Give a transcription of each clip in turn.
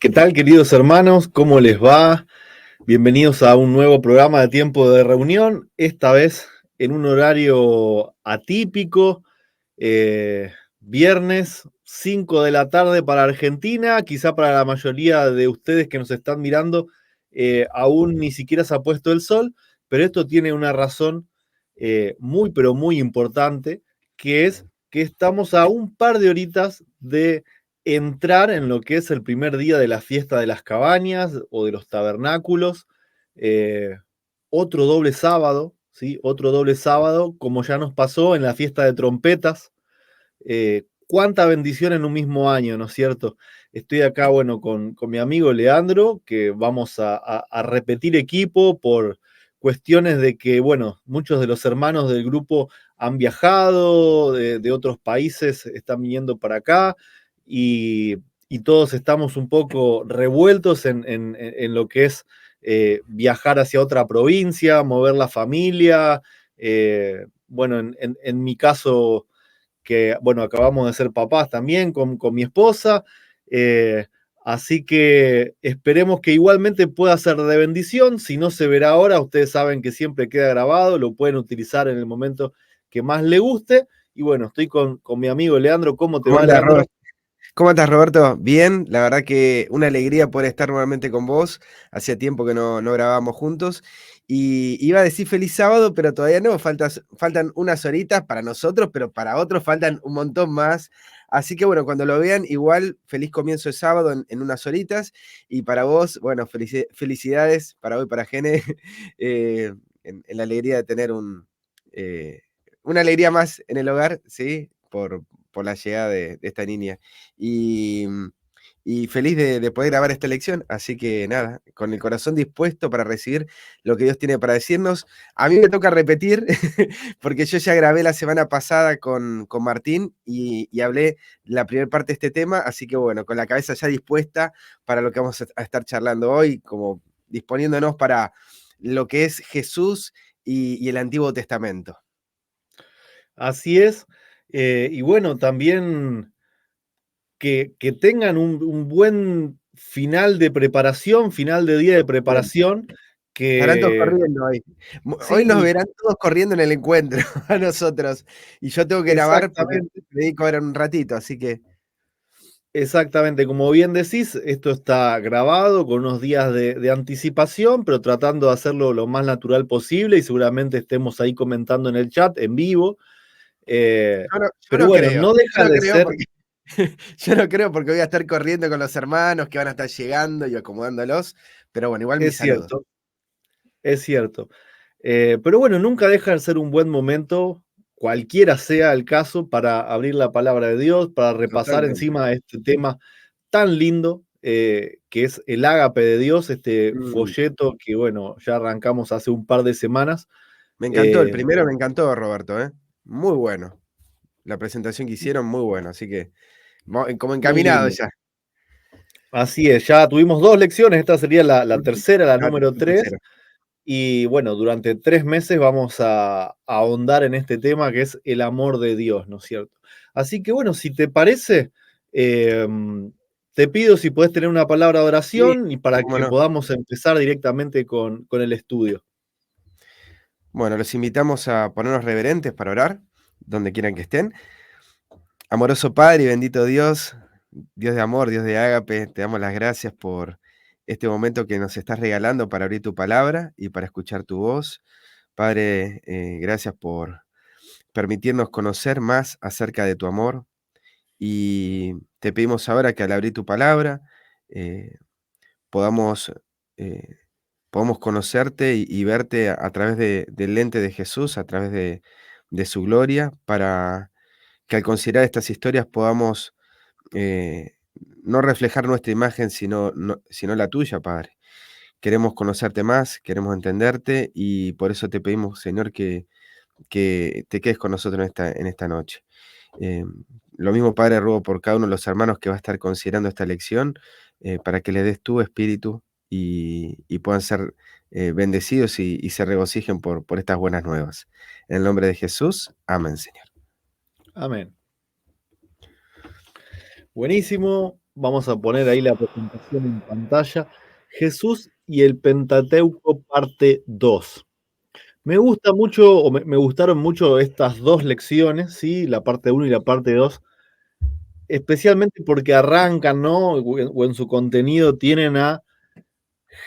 ¿Qué tal, queridos hermanos? ¿Cómo les va? Bienvenidos a un nuevo programa de Tiempo de Reunión, esta vez en un horario atípico, viernes 5 de la tarde para Argentina, quizá para la mayoría de ustedes que nos están mirando, aún ni siquiera se ha puesto el sol, pero esto tiene una razón muy, pero muy importante, que es que estamos a un par de horitas de entrar en lo que es el primer día de la fiesta de las cabañas o de los tabernáculos, eh, otro doble sábado, ¿sí? Otro doble sábado, como ya nos pasó en la fiesta de trompetas. Cuánta bendición en un mismo año, ¿no es cierto? Estoy acá, bueno, con mi amigo Leandro, que vamos a repetir equipo por cuestiones de que, bueno, muchos de los hermanos del grupo han viajado de otros países, están viniendo para acá y, y todos estamos un poco revueltos en lo que es viajar hacia otra provincia, mover la familia. Bueno, en mi caso que, bueno, acabamos de ser papás también con mi esposa, eh, así que esperemos que igualmente pueda ser de bendición. Si no se verá ahora, ustedes saben que siempre queda grabado, lo pueden utilizar en el momento que más le guste. Y bueno, estoy con mi amigo Leandro. ¿Cómo te ¿Cómo va, andás, Leandro? Robert? ¿Cómo estás, Roberto? Bien, la verdad que una alegría poder estar nuevamente con vos. Hacía tiempo que no grabábamos juntos. Y iba a decir feliz sábado, pero todavía no, faltan unas horitas para nosotros, pero para otros faltan un montón más. Así que bueno, cuando lo vean, igual feliz comienzo de sábado en unas horitas. Y para vos, bueno, felicidades para hoy, para Gene, eh, en la alegría de tener eh, una alegría más en el hogar, ¿sí? Por la llegada de esta niña. Y, y feliz de poder grabar esta lección. Así que nada, con el corazón dispuesto para recibir lo que Dios tiene para decirnos. A mí me toca repetir, porque yo ya grabé la semana pasada con Martín y hablé la primera parte de este tema. Así que bueno, con la cabeza ya dispuesta para lo que vamos a estar charlando hoy, como disponiéndonos para lo que es Jesús y el Antiguo Testamento. Así es. Y bueno, también que tengan un buen final de preparación, final de día de preparación, Estarán todos que corriendo hoy. Hoy sí, nos y verán todos corriendo en el encuentro, a nosotros. Y yo tengo que grabar porque exactamente. me dedico ahora un ratito, así que Exactamente, como bien decís, esto está grabado con unos días de anticipación, pero tratando de hacerlo lo más natural posible y seguramente estemos ahí comentando en el chat en vivo. Eh, yo pero no bueno, creo. no Yo deja no de creo ser, porque yo no creo porque voy a estar corriendo con los hermanos que van a estar llegando y acomodándolos. Pero bueno, igual mi es saludo. cierto, es cierto. Pero bueno, nunca deja de ser un buen momento, cualquiera sea el caso, para abrir la palabra de Dios, para repasar Totalmente. encima este tema tan lindo que es el ágape de Dios, este Mm, folleto que, bueno, ya arrancamos hace un par de semanas. Me encantó, el Eh, primero me encantó, Roberto, ¿eh? Muy bueno. La presentación que hicieron, muy bueno. Así que como Muy encaminado lindo. ya. Así es, ya tuvimos dos lecciones, esta sería la tercera, la Ah, número 3. tercero. Y bueno, durante 3 meses vamos a ahondar en este tema que es el amor de Dios, ¿no es cierto? Así que bueno, si te parece, te pido si puedes tener una palabra de Sí, oración y para cómo que no. podamos empezar directamente con el estudio. Bueno, los invitamos a ponernos reverentes para orar, donde quieran que estén. Amoroso Padre y bendito Dios, Dios de amor, Dios de ágape, te damos las gracias por este momento que nos estás regalando para abrir tu palabra y para escuchar tu voz. Padre, gracias por permitirnos conocer más acerca de tu amor y te pedimos ahora que al abrir tu palabra eh, podamos, eh, podamos conocerte y verte a través del lente de Jesús, a través de su gloria, para que al considerar estas historias podamos eh, no reflejar nuestra imagen, sino la tuya, Padre. Queremos conocerte más, queremos entenderte y por eso te pedimos, Señor, que te quedes con nosotros en esta noche. Eh, lo mismo, Padre, ruego por cada uno de los hermanos que va a estar considerando esta lección, para que le des tu espíritu y puedan ser bendecidos y se regocijen por estas buenas nuevas. En el nombre de Jesús, amén, Señor. Amén. Buenísimo. vamos a poner ahí la presentación en pantalla. Jesús y el Pentateuco, parte 2. Me gusta mucho, o me gustaron mucho estas dos lecciones, ¿sí? La parte uno y la parte 2, especialmente porque arrancan, ¿no? O en su contenido tienen a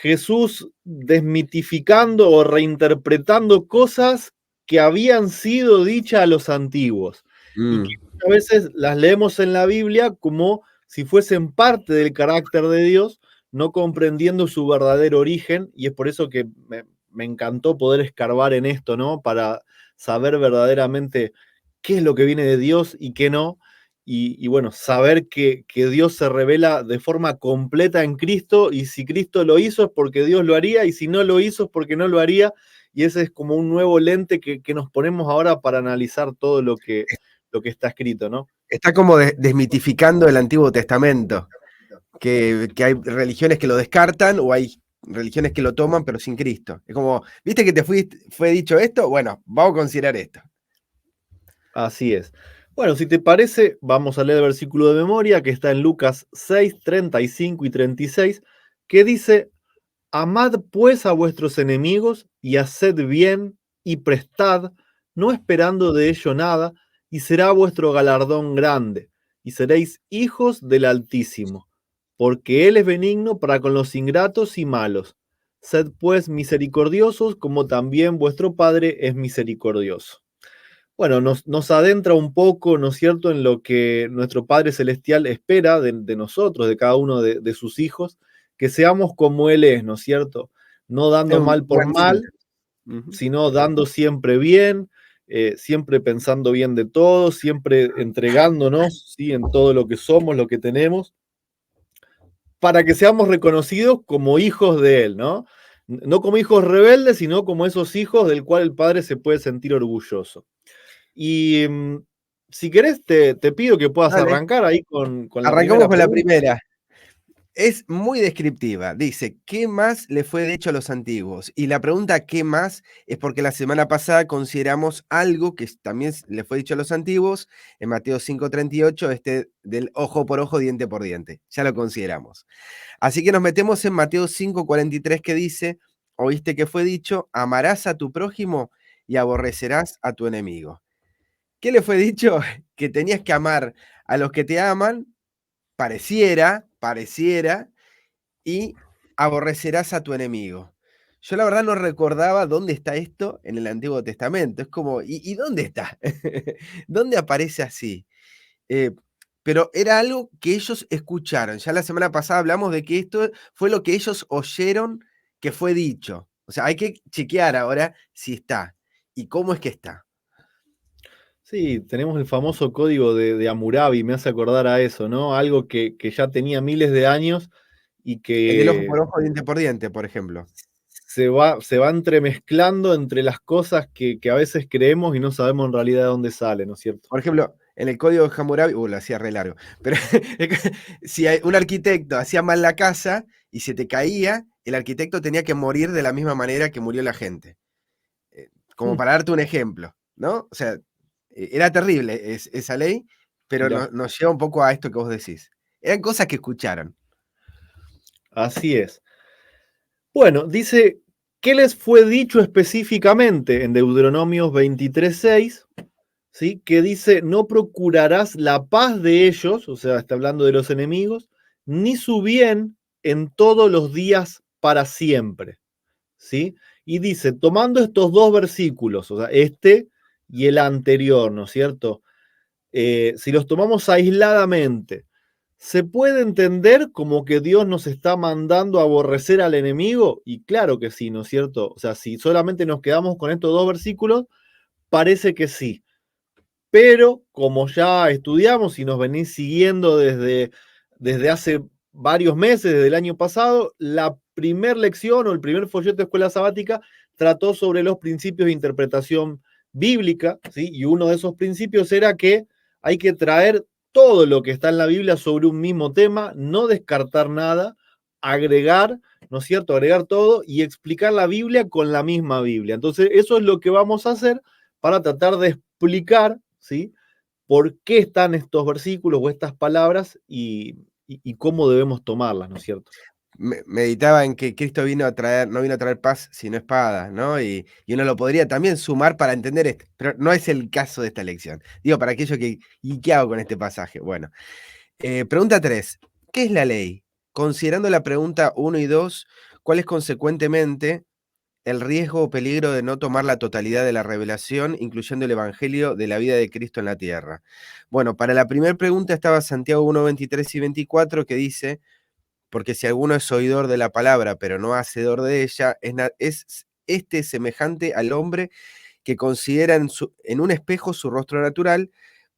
Jesús desmitificando o reinterpretando cosas que habían sido dichas a los antiguos y que Mm, muchas veces las leemos en la Biblia como si fuesen parte del carácter de Dios, no comprendiendo su verdadero origen, y es por eso que me encantó poder escarbar en esto, ¿no? Para saber verdaderamente qué es lo que viene de Dios y qué no, y bueno, saber que Dios se revela de forma completa en Cristo, y si Cristo lo hizo es porque Dios lo haría, y si no lo hizo es porque no lo haría, y ese es como un nuevo lente que nos ponemos ahora para analizar todo lo que está escrito, ¿no? Está como desmitificando el Antiguo Testamento, que hay religiones que lo descartan o hay religiones que lo toman pero sin Cristo. Es como, ¿viste que fue dicho esto? Bueno, vamos a considerar esto. Así es. Bueno, si te parece, vamos a leer el versículo de memoria que está en Lucas 6, 35 y 36, que dice: Amad pues a vuestros enemigos y haced bien y prestad, no esperando de ello nada, y será vuestro galardón grande, y seréis hijos del Altísimo, porque Él es benigno para con los ingratos y malos. Sed pues misericordiosos, como también vuestro Padre es misericordioso. Bueno, nos adentra un poco, ¿no es cierto?, en lo que nuestro Padre Celestial espera de nosotros, de cada uno de sus hijos, que seamos como Él es, ¿no es cierto? No Es dando un mal por buen símil. mal, Ujú. sino dando siempre bien, siempre pensando bien de todos, siempre entregándonos, ¿sí?, en todo lo que somos, lo que tenemos, para que seamos reconocidos como hijos de Él, ¿no? No como hijos rebeldes, sino como esos hijos del cual el Padre se puede sentir orgulloso. Y si querés, te pido que puedas Dale, arrancar ahí con la arrancamos primera con la pregunta. primera. Es muy descriptiva. Dice, ¿qué más le fue dicho a los antiguos? Y la pregunta ¿qué más? Es porque la semana pasada consideramos algo que también le fue dicho a los antiguos en Mateo 5:38, este del ojo por ojo, diente por diente. Ya lo consideramos. Así que nos metemos en Mateo 5:43 que dice, oíste que fue dicho, amarás a tu prójimo y aborrecerás a tu enemigo. ¿Qué le fue dicho? Que tenías que amar a los que te aman, pareciera, y aborrecerás a tu enemigo. Yo la verdad no recordaba dónde está esto en el Antiguo Testamento. Es como, ¿y dónde está? ¿Dónde aparece así? Eh, pero era algo que ellos escucharon. Ya la semana pasada hablamos de que esto fue lo que ellos oyeron que fue dicho. O sea, hay que chequear ahora si está y cómo es que está. Sí, tenemos el famoso código de Hammurabi, me hace acordar a eso, ¿no? Algo que ya tenía miles de años y El del ojo que por ojo, diente por diente, por ejemplo. se va entremezclando entre las cosas que a veces creemos y no sabemos en realidad de dónde sale, ¿no es cierto? Por ejemplo, en el código de Hammurabi, lo hacía re largo, pero si un arquitecto hacía mal la casa y se te caía, el arquitecto tenía que morir de la misma manera que murió la gente. Como Mm, para darte un ejemplo, ¿no? O sea, era terrible esa ley, pero mirá, nos lleva un poco a esto que vos decís. Eran cosas que escucharon. así es. Bueno, dice, ¿qué les fue dicho específicamente en Deuteronomios 23:6? ¿Sí? Que dice, no procurarás la paz de ellos, o sea, está hablando de los enemigos, ni su bien en todos los días para siempre, ¿sí? Y dice, tomando estos dos versículos, o sea, este y el anterior, ¿no es cierto? Si los tomamos aisladamente, ¿se puede entender como que Dios nos está mandando a aborrecer al enemigo? Y claro que sí, ¿no es cierto? O sea, si solamente nos quedamos con estos dos versículos, parece que sí. Pero como ya estudiamos y nos venís siguiendo desde hace varios meses, desde el año pasado, la primer lección o el primer folleto de escuela sabática trató sobre los principios de interpretación bíblica, ¿sí? Y uno de esos principios era que hay que traer todo lo que está en la Biblia sobre un mismo tema, no descartar nada, agregar, ¿no es cierto? Agregar todo y explicar la Biblia con la misma Biblia. Entonces, eso es lo que vamos a hacer para tratar de explicar, ¿sí?, por qué están estos versículos o estas palabras, y y cómo debemos tomarlas, ¿no es cierto? Meditaba en que Cristo vino a traer, no vino a traer paz, sino espada, ¿no? Y uno lo podría también sumar para entender esto, pero no es el caso de esta lección. Digo, para aquellos que, ¿y qué hago con este pasaje? Bueno, pregunta 3. ¿Qué es la ley? Considerando la pregunta 1 y 2, ¿cuál es consecuentemente el riesgo o peligro de no tomar la totalidad de la revelación, incluyendo el evangelio de la vida de Cristo en la tierra? Bueno, para la primera pregunta estaba Santiago 1, 23 y 24, que dice: porque si alguno es oidor de la palabra, pero no hacedor de ella, es este semejante al hombre que considera en un espejo su rostro natural,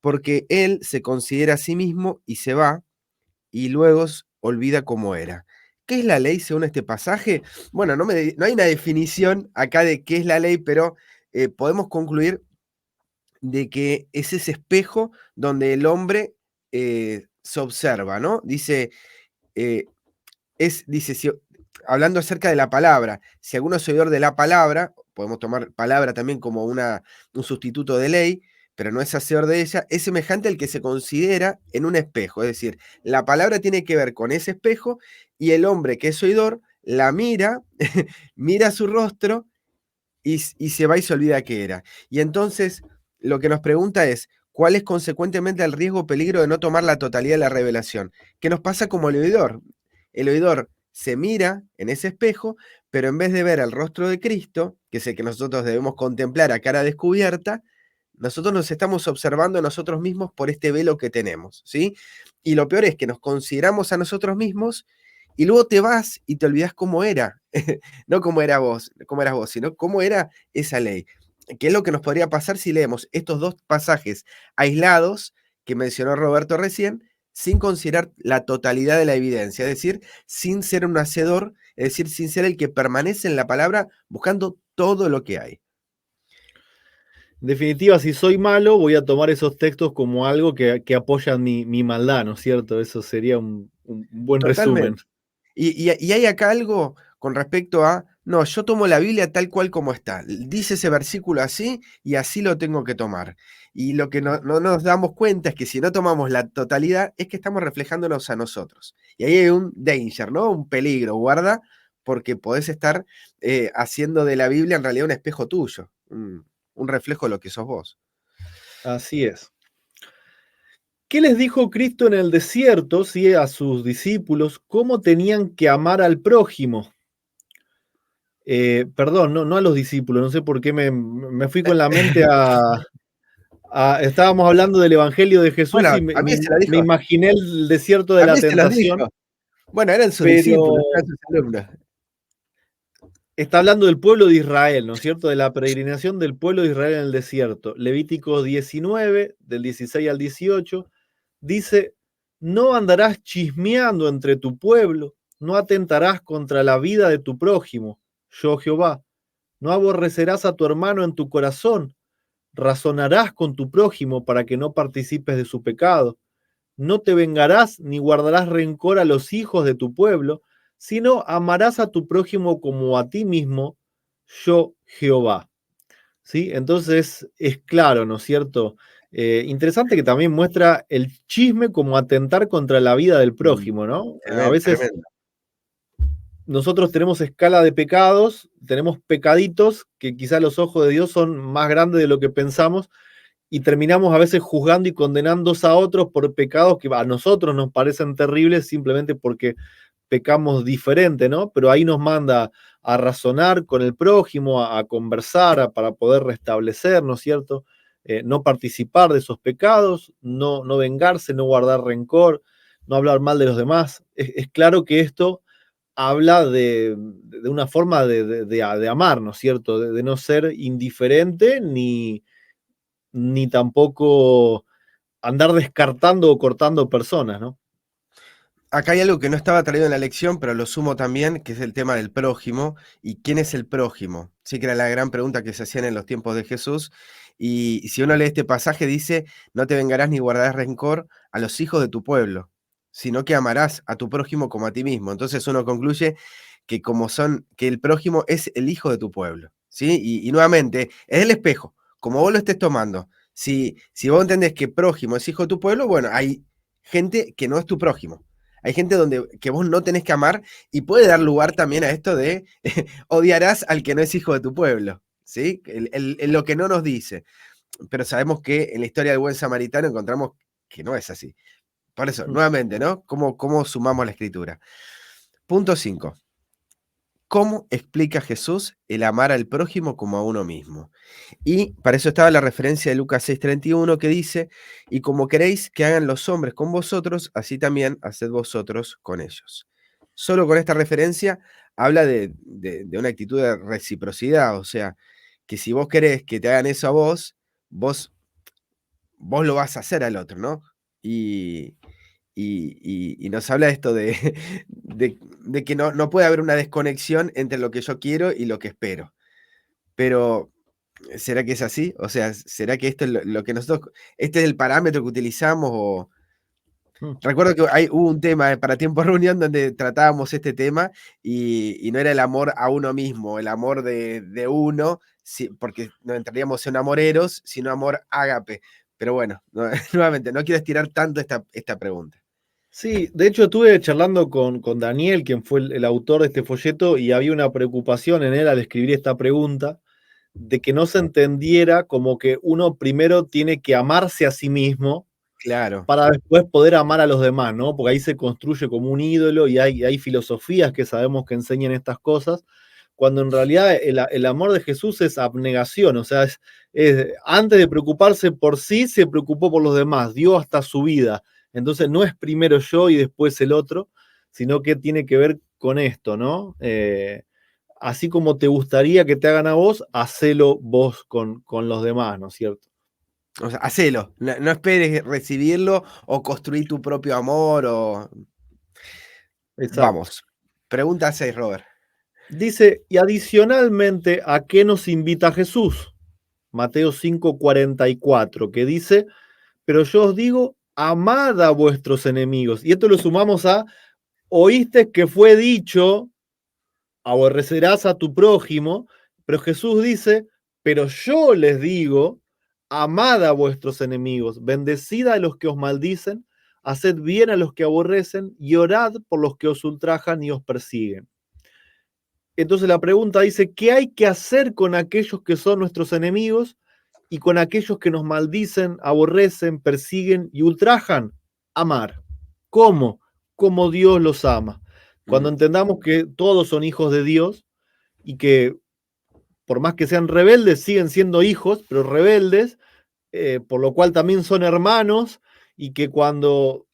porque él se considera a sí mismo y se va, y luego olvida cómo era. ¿Qué es la ley según este pasaje? Bueno, no hay una definición acá de qué es la ley, pero podemos concluir de que es ese espejo donde el hombre se observa, ¿no? Dice, eh, dice, hablando acerca de la palabra, si alguno es oidor de la palabra, podemos tomar palabra también como un sustituto de ley, pero no es hacedor de ella, es semejante al que se considera en un espejo. Es decir, la palabra tiene que ver con ese espejo y el hombre que es oidor la mira, mira su rostro y se va y se olvida que era. Y entonces lo que nos pregunta es, ¿cuál es consecuentemente el riesgo o peligro de no tomar la totalidad de la revelación? ¿Qué nos pasa como el oidor? El oidor se mira en ese espejo, pero en vez de ver el rostro de Cristo, que es el que nosotros debemos contemplar a cara descubierta, nosotros nos estamos observando a nosotros mismos por este velo que tenemos, ¿sí? Y lo peor es que nos consideramos a nosotros mismos y luego te vas y te olvidas cómo era, no cómo eras vos, sino cómo era esa ley. ¿Qué es lo que nos podría pasar si leemos estos dos pasajes aislados que mencionó Roberto recién, sin considerar la totalidad de la evidencia? Es decir, sin ser un hacedor, es decir, sin ser el que permanece en la palabra buscando todo lo que hay. En definitiva, si soy malo, voy a tomar esos textos como algo que apoyan mi maldad, ¿no es cierto? Eso sería un buen resumen. Totalmente. Y hay acá algo con respecto a, no, yo tomo la Biblia tal cual como está. Dice ese versículo así y así lo tengo que tomar. Y lo que no nos damos cuenta es que si no tomamos la totalidad es que estamos reflejándonos a nosotros. Y ahí hay un danger, ¿no? Un peligro, guarda, porque podés estar haciendo de la Biblia en realidad un espejo tuyo, un reflejo de lo que sos vos. Así es. ¿Qué les dijo Cristo en el desierto, sí, a sus discípulos, cómo tenían que amar al prójimo? Perdón, no a los discípulos, no sé por qué me fui con la mente estábamos hablando del Evangelio de Bueno, Jesús y a mí se lo me dijo. imaginé el desierto de A la mí se los tentación, dijo. Bueno, eran sus pero discípulos, eran sus alumnos. está hablando del pueblo de Israel, ¿no es cierto? De la peregrinación del pueblo de Israel en el desierto. Levítico 19, del 16 al 18, dice, no andarás chismeando entre tu pueblo, no atentarás contra la vida de tu prójimo, yo Jehová. No aborrecerás a tu hermano en tu corazón, razonarás con tu prójimo para que no participes de su pecado. No te vengarás ni guardarás rencor a los hijos de tu pueblo, sino amarás a tu prójimo como a ti mismo, yo Jehová. ¿Sí? Entonces es claro, ¿no es cierto? Interesante que también muestra el chisme como atentar contra la vida del prójimo, ¿no? A veces Tremendo. nosotros tenemos escala de pecados, tenemos pecaditos que quizá los ojos de Dios son más grandes de lo que pensamos y terminamos a veces juzgando y condenando a otros por pecados que a nosotros nos parecen terribles simplemente porque pecamos diferente, ¿no? Pero ahí nos manda a razonar con el prójimo, a conversar, para poder restablecer, ¿no es cierto? No participar de esos pecados, no vengarse, no guardar rencor, no hablar mal de los demás. Es claro que esto habla de una forma de amar, ¿no es cierto? De no ser indiferente ni tampoco andar descartando o cortando personas, ¿no? Acá hay algo que no estaba traído en la lección, pero lo sumo también, que es el tema del prójimo. ¿Y quién es el prójimo? Sí, que era la gran pregunta que se hacían en los tiempos de Jesús. Y si uno lee este pasaje, dice, no te vengarás ni guardarás rencor a los hijos de tu pueblo, sino que amarás a tu prójimo como a ti mismo. Entonces uno concluye que el prójimo es el hijo de tu pueblo, ¿sí? Y nuevamente, es el espejo, como vos lo estés tomando. Si vos entendés que prójimo es hijo de tu pueblo, bueno, hay gente que no es tu prójimo. Hay gente que vos no tenés que amar y puede dar lugar también a esto de odiarás al que no es hijo de tu pueblo, ¿sí? Lo que no nos dice. Pero sabemos que en la historia del buen samaritano encontramos que no es así. Por eso, nuevamente, ¿no? ¿Cómo sumamos la escritura? Punto 5. ¿Cómo explica Jesús el amar al prójimo como a uno mismo? Y para eso estaba la referencia de Lucas 6:31 que dice, y como queréis que hagan los hombres con vosotros, así también haced vosotros con ellos. Solo con esta referencia habla de una actitud de reciprocidad, o sea, que si vos querés que te hagan eso a vos, vos lo vas a hacer al otro, ¿no? Y nos habla esto de que no puede haber una desconexión entre lo que yo quiero y lo que espero. Pero, ¿será que es así? O sea, ¿será que esto es lo que nosotros, este es el parámetro que utilizamos? O recuerdo que hubo un tema para Tiempo Reunión donde tratábamos este tema y no era el amor a uno mismo, el amor de uno, porque no entraríamos en amoreros, sino amor ágape. Pero bueno, nuevamente, no quiero estirar tanto esta pregunta. Sí, de hecho estuve charlando con Daniel, quien fue el autor de este folleto, y había una preocupación en él al escribir esta pregunta, de que no se entendiera como que uno primero tiene que amarse a sí mismo Claro. para después poder amar a los demás, ¿no? Porque ahí se construye como un ídolo y hay filosofías que sabemos que enseñan estas cosas, cuando en realidad el amor de Jesús es abnegación, o sea, antes de preocuparse por sí, se preocupó por los demás, dio hasta su vida. Entonces no es primero yo y después el otro, sino que tiene que ver con esto, ¿no? Así como te gustaría que te hagan a vos, hacelo vos con los demás, ¿no es cierto? O sea, hacelo, no esperes recibirlo o construir tu propio amor o... Exacto. Vamos. Pregunta 6, Robert. Dice, y adicionalmente, ¿a qué nos invita Jesús? Mateo 5:44, que dice, pero yo os digo, amad a vuestros enemigos. Y esto lo sumamos a, oíste que fue dicho, aborrecerás a tu prójimo, pero Jesús dice, pero yo les digo, amad a vuestros enemigos, bendecid a los que os maldicen, haced bien a los que aborrecen y orad por los que os ultrajan y os persiguen. Entonces la pregunta dice, ¿qué hay que hacer con aquellos que son nuestros enemigos y con aquellos que nos maldicen, aborrecen, persiguen y ultrajan? Amar. ¿Cómo? Como Dios los ama. Cuando entendamos que todos son hijos de Dios y que por más que sean rebeldes, siguen siendo hijos, pero rebeldes, por lo cual también son hermanos y que cuando,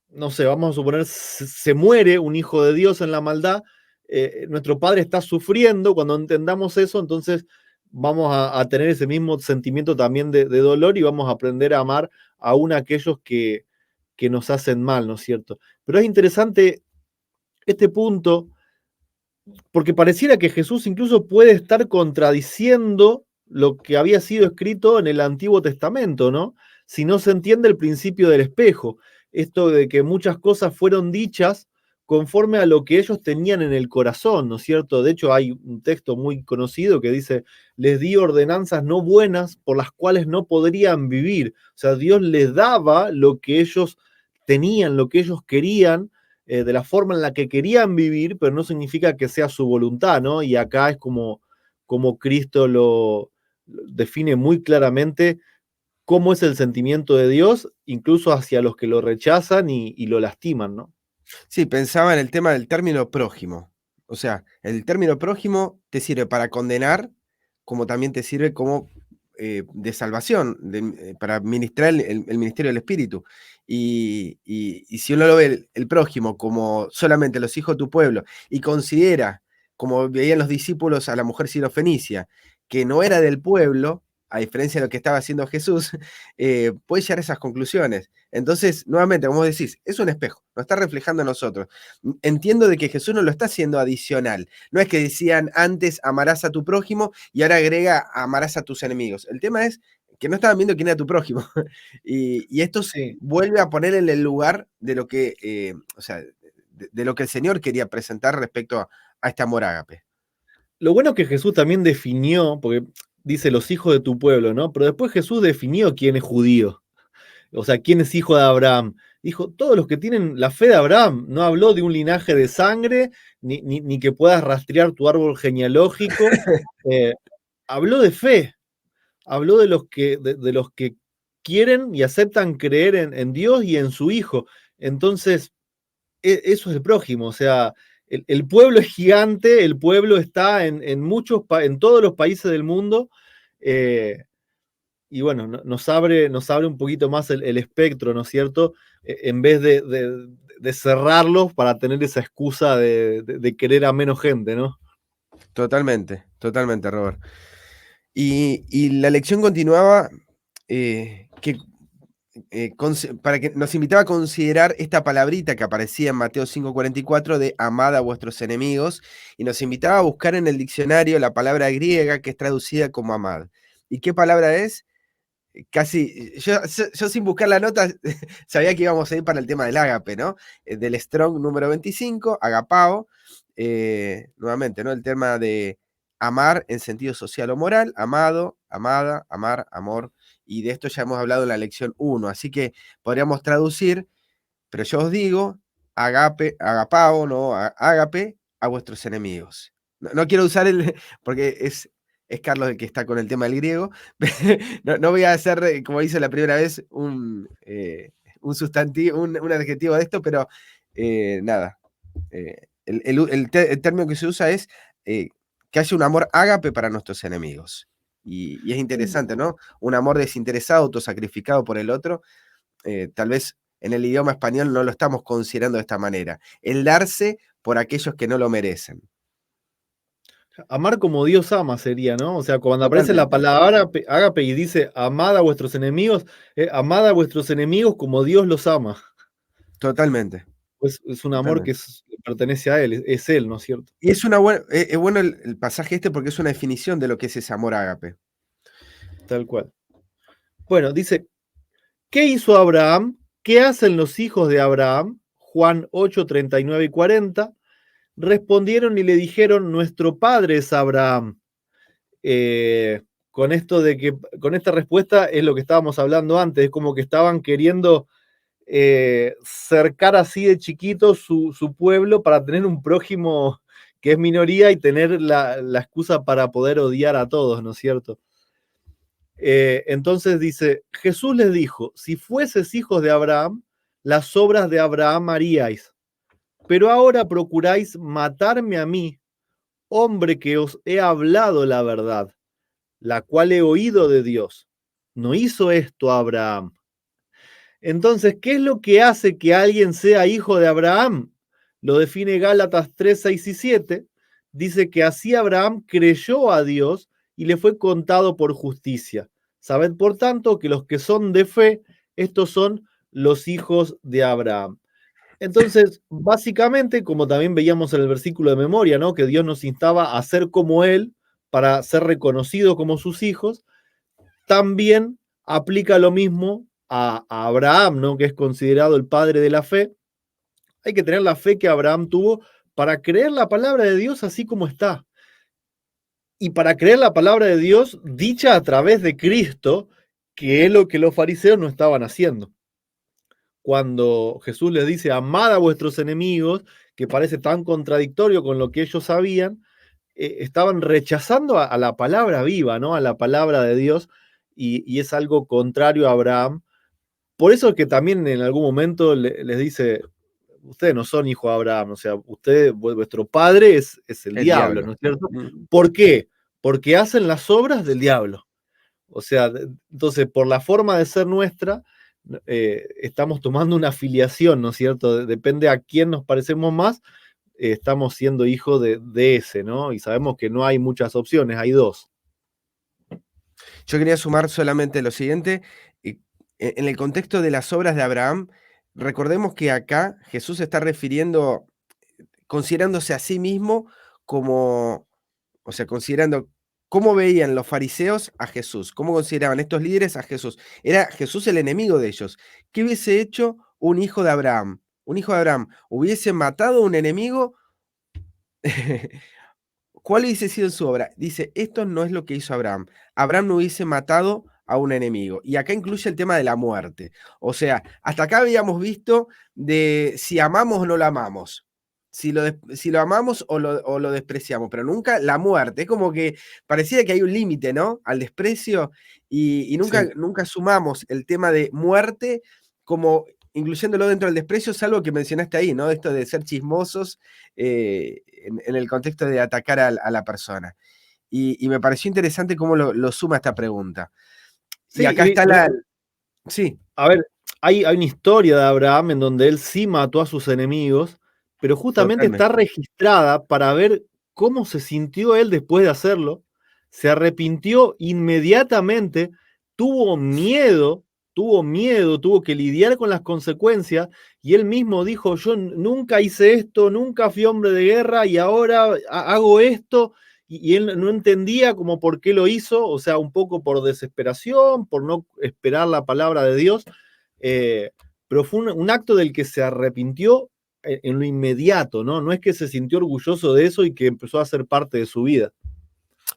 no sé, vamos a suponer, se muere un hijo de Dios en la maldad, nuestro Padre está sufriendo. Cuando entendamos eso, entonces vamos a tener ese mismo sentimiento también de dolor y vamos a aprender a amar aún a aquellos que nos hacen mal, ¿no es cierto? Pero es interesante este punto porque pareciera que Jesús incluso puede estar contradiciendo lo que había sido escrito en el Antiguo Testamento, ¿no? Si no se entiende el principio del espejo, esto de que muchas cosas fueron dichas conforme a lo que ellos tenían en el corazón, ¿no es cierto? De hecho, hay un texto muy conocido que dice, les di ordenanzas no buenas por las cuales no podrían vivir. O sea, Dios les daba lo que ellos tenían, lo que ellos querían, de la forma en la que querían vivir, pero no significa que sea su voluntad, ¿no? Y acá es como Cristo lo define muy claramente cómo es el sentimiento de Dios, incluso hacia los que lo rechazan y lo lastiman, ¿no? Sí, pensaba en el tema del término prójimo. O sea, el término prójimo te sirve para condenar, como también te sirve como de salvación, para ministrar el ministerio del Espíritu. Y si uno lo ve el prójimo como solamente los hijos de tu pueblo y considera, como veían los discípulos a la mujer sirofenicia, que no era del pueblo, a diferencia de lo que estaba haciendo Jesús, puede llegar a esas conclusiones. Entonces, nuevamente, como decís, es un espejo, nos está reflejando a nosotros. Entiendo de que Jesús no lo está haciendo adicional. No es que decían antes amarás a tu prójimo y ahora agrega amarás a tus enemigos. El tema es que no estaban viendo quién era tu prójimo. y esto Sí. vuelve a poner en el lugar de lo que, o sea, de lo que el Señor quería presentar respecto a este amor ágape. Lo bueno es que Jesús también definió, porque dice los hijos de tu pueblo, ¿no? Pero después Jesús definió quién es judío, o sea, quién es hijo de Abraham. dijo, todos los que tienen la fe de Abraham, no habló de un linaje de sangre, ni que puedas rastrear tu árbol genealógico, habló de fe, habló de los que quieren y aceptan creer en Dios y en su Hijo. Entonces, eso es el prójimo, o sea, el pueblo es gigante, el pueblo está en todos los países del mundo, y bueno, nos abre un poquito más el espectro, ¿no es cierto? En vez de cerrarlos para tener esa excusa de querer a menos gente, ¿no? Totalmente, totalmente, Robert. Y la lección continuaba para que nos invitaba a considerar esta palabrita que aparecía en Mateo 5:44 de amad a vuestros enemigos, y nos invitaba a buscar en el diccionario la palabra griega que es traducida como amad. ¿Y qué palabra es? Casi, yo sin buscar la nota sabía que íbamos a ir para el tema del ágape, ¿no? Del Strong número 25, agapao, nuevamente, ¿no? El tema de amar en sentido social o moral, amado, amada, amar, amor, y de esto ya hemos hablado en la lección 1, así que podríamos traducir, pero yo os digo, agape, agapao, ¿no? Ágape a vuestros enemigos. No quiero usar porque es Carlos el que está con el tema del griego. No voy a hacer, como hice la primera vez, un sustantivo, un adjetivo de esto, pero nada. El término que se usa es que haya un amor ágape para nuestros enemigos. Y es interesante, ¿no? Un amor desinteresado, autosacrificado por el otro. Tal vez en el idioma español no lo estamos considerando de esta manera. El darse por aquellos que no lo merecen. Amar como Dios ama sería, ¿no? O sea, cuando aparece la Totalmente, palabra ágape y dice amad a vuestros enemigos, amad a vuestros enemigos como Dios los ama. totalmente, Pues es un amor que totalmente. pertenece a Él, es Él, ¿no es cierto? Y es bueno el pasaje este porque es una definición de lo que es ese amor ágape. Tal cual. Bueno, dice, ¿qué hizo Abraham? ¿Qué hacen los hijos de Abraham? Juan 8, 39 y 40. Respondieron y le dijeron, nuestro padre es Abraham. Eh, con esto de que, con esta respuesta es lo que estábamos hablando antes, es como que estaban queriendo cercar así de chiquito su pueblo para tener un prójimo que es minoría y tener la excusa para poder odiar a todos, ¿no es cierto? Entonces dice, Jesús les dijo, si fueses hijos de Abraham, las obras de Abraham haríais, pero ahora procuráis matarme a mí, hombre que os he hablado la verdad, la cual he oído de Dios. No hizo esto Abraham. Entonces, ¿qué es lo que hace que alguien sea hijo de Abraham? Lo define Gálatas 3, 6 y 7. Dice que así Abraham creyó a Dios y le fue contado por justicia. Sabed, por tanto, que los que son de fe, estos son los hijos de Abraham. Entonces, básicamente, como también veíamos en el versículo de memoria, ¿no? Que Dios nos instaba a ser como Él para ser reconocidos como sus hijos, también aplica lo mismo a Abraham, ¿no? Que es considerado el padre de la fe. Hay que tener la fe que Abraham tuvo para creer la palabra de Dios así como está. Y para creer la palabra de Dios dicha a través de Cristo, que es lo que los fariseos no estaban haciendo. Cuando Jesús les dice, amad a vuestros enemigos, que parece tan contradictorio con lo que ellos sabían, estaban rechazando a la palabra viva, ¿no? A la palabra de Dios, y es algo contrario a Abraham. Por eso es que también en algún momento les dice, ustedes no son hijos de Abraham, o sea, vuestro padre es el El diablo, diablo. ¿no es cierto? ¿Por qué? Porque hacen las obras del diablo. O sea, entonces, por la forma de ser nuestra, estamos tomando una afiliación, ¿no es cierto? Depende a quién nos parecemos más, estamos siendo hijos de ese, ¿no? Y sabemos que no hay muchas opciones, hay dos. Yo quería sumar solamente lo siguiente. En el contexto de las obras de Abraham, recordemos que acá Jesús se está refiriendo, considerándose a sí mismo como, o sea, considerando cómo veían los fariseos a Jesús, cómo consideraban estos líderes a Jesús. Era Jesús el enemigo de ellos. ¿Qué hubiese hecho un hijo de Abraham? Un hijo de Abraham hubiese matado a un enemigo. ¿Cuál hubiese sido su obra? Dice, esto no es lo que hizo Abraham. Abraham no hubiese matado a un enemigo. Y acá incluye el tema de la muerte. O sea, hasta acá habíamos visto de si amamos o no lo amamos. Si lo amamos o lo despreciamos, pero nunca la muerte. Es como que parecía que hay un límite, ¿no? Al desprecio y Sí, nunca sumamos el tema de muerte como incluyéndolo dentro del desprecio, es algo que mencionaste ahí, ¿no? Esto de ser chismosos en el contexto de atacar a la persona. Y me pareció interesante cómo lo suma esta pregunta. Y sí, acá está la... Sí, a ver, hay una historia de Abraham en donde él sí mató a sus enemigos, pero justamente está totalmente. registrada para ver cómo se sintió él después de hacerlo. Se arrepintió inmediatamente, tuvo miedo, tuvo que lidiar con las consecuencias y él mismo dijo, yo nunca hice esto, nunca fui hombre de guerra y ahora hago esto. Y él no entendía como por qué lo hizo, o sea, un poco por desesperación, por no esperar la palabra de Dios, eh, pero fue un acto del que se arrepintió en lo inmediato, ¿no? No es que se sintió orgulloso de eso y que empezó a ser parte de su vida.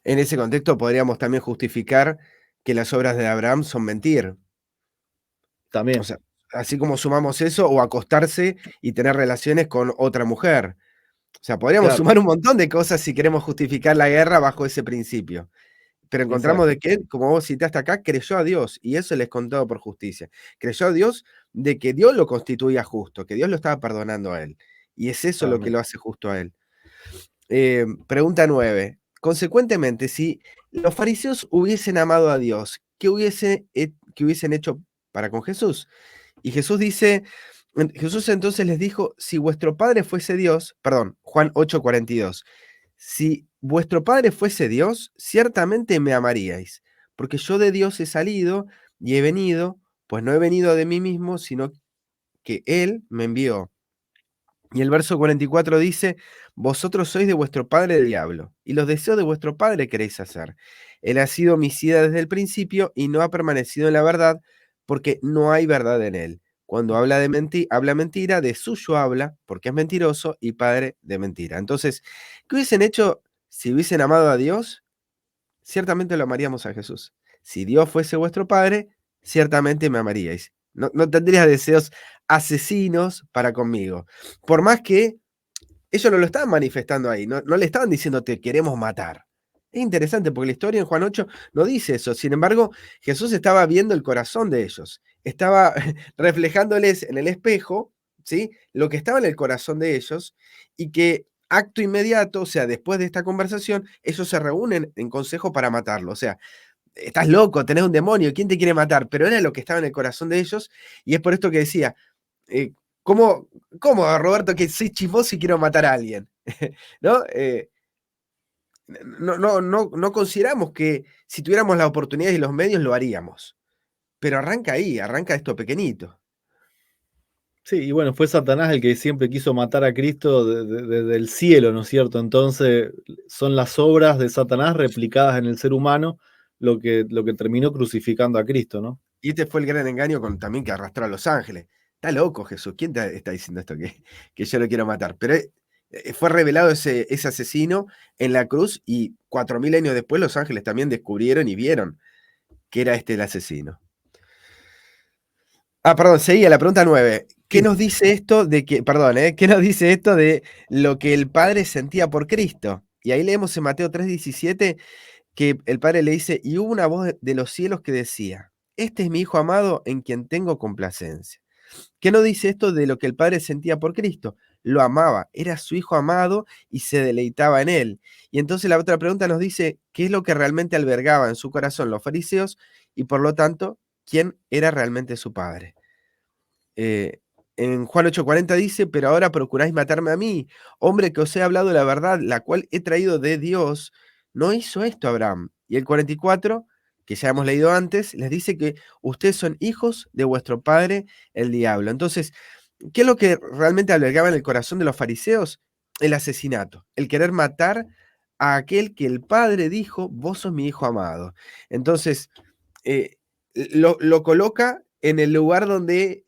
En ese contexto podríamos también justificar que las obras de Abraham son mentir. O También, sea, así como sumamos eso, o acostarse y tener relaciones con otra mujer. O sea, podríamos claro, sumar un montón de cosas si queremos justificar la guerra bajo ese principio. Pero encontramos exacto, de que él, como vos citaste acá, creyó a Dios, y eso le es contado por justicia. Creyó a Dios de que Dios lo constituía justo, que Dios lo estaba perdonando a él. Y es eso lo que también. lo hace justo a él. Pregunta 9. Consecuentemente, si los fariseos hubiesen amado a Dios, ¿qué hubiesen hecho para con Jesús? Y Jesús dice, Jesús entonces les dijo, si vuestro Padre fuese Dios, perdón, Juan 8:42, si vuestro Padre fuese Dios, ciertamente me amaríais, porque yo de Dios he salido y he venido, pues no he venido de mí mismo, sino que Él me envió. Y el verso 44 dice, vosotros sois de vuestro padre el diablo, y los deseos de vuestro padre queréis hacer. Él ha sido homicida desde el principio y no ha permanecido en la verdad, porque no hay verdad en él. Cuando habla mentira, de suyo habla, porque es mentiroso y padre de mentira. Entonces, ¿qué hubiesen hecho si hubiesen amado a Dios? Ciertamente lo amaríamos a Jesús. Si Dios fuese vuestro Padre, ciertamente me amaríais. No tendrías deseos asesinos para conmigo. Por más que ellos no lo estaban manifestando ahí, no le estaban diciendo te queremos matar. Es interesante porque la historia en Juan 8 no dice eso. Sin embargo, Jesús estaba viendo el corazón de ellos. Estaba reflejándoles en el espejo, ¿sí? Lo que estaba en el corazón de ellos y que acto inmediato, o sea, después de esta conversación, ellos se reúnen en consejo para matarlo. O sea, estás loco, tenés un demonio, ¿quién te quiere matar? Pero era lo que estaba en el corazón de ellos y es por esto que decía, eh, ¿cómo, ¿cómo, Roberto, que soy chismoso y quiero matar a alguien? ¿No? No consideramos que si tuviéramos la oportunidad y los medios lo haríamos. Pero arranca ahí, arranca esto pequeñito. Sí, y bueno, fue Satanás el que siempre quiso matar a Cristo desde el cielo, ¿no es cierto? Entonces, son las obras de Satanás replicadas en el ser humano lo que terminó crucificando a Cristo, ¿no? Y este fue el gran engaño también que arrastró a los ángeles. Está loco Jesús, ¿quién te está diciendo esto que yo lo quiero matar? Pero fue revelado ese asesino en la cruz y 4000 años después los ángeles también descubrieron y vieron que era este el asesino. Ah, perdón, seguía la pregunta 9. ¿Qué Sí. nos dice esto de que, perdón, qué nos dice esto de lo que el Padre sentía por Cristo? Y ahí leemos en Mateo 3:17 que el Padre le dice, y hubo una voz de los cielos que decía, este es mi Hijo amado en quien tengo complacencia. ¿Qué nos dice esto de lo que el Padre sentía por Cristo? Lo amaba, era su Hijo amado y se deleitaba en él. Y entonces la otra pregunta nos dice, ¿qué es lo que realmente albergaba en su corazón los fariseos? Y por lo tanto, ¿quién era realmente su Padre? Eh, en Juan 8:40 dice, pero ahora procuráis matarme a mí, hombre que os he hablado la verdad, la cual he traído de Dios. No hizo esto Abraham. Y el 44, que ya hemos leído antes, les dice que ustedes son hijos de vuestro padre, el diablo. Entonces, ¿qué es lo que realmente albergaba en el corazón de los fariseos? El asesinato, el querer matar a aquel que el padre dijo, vos sos mi hijo amado. Entonces, eh, lo coloca en el lugar donde,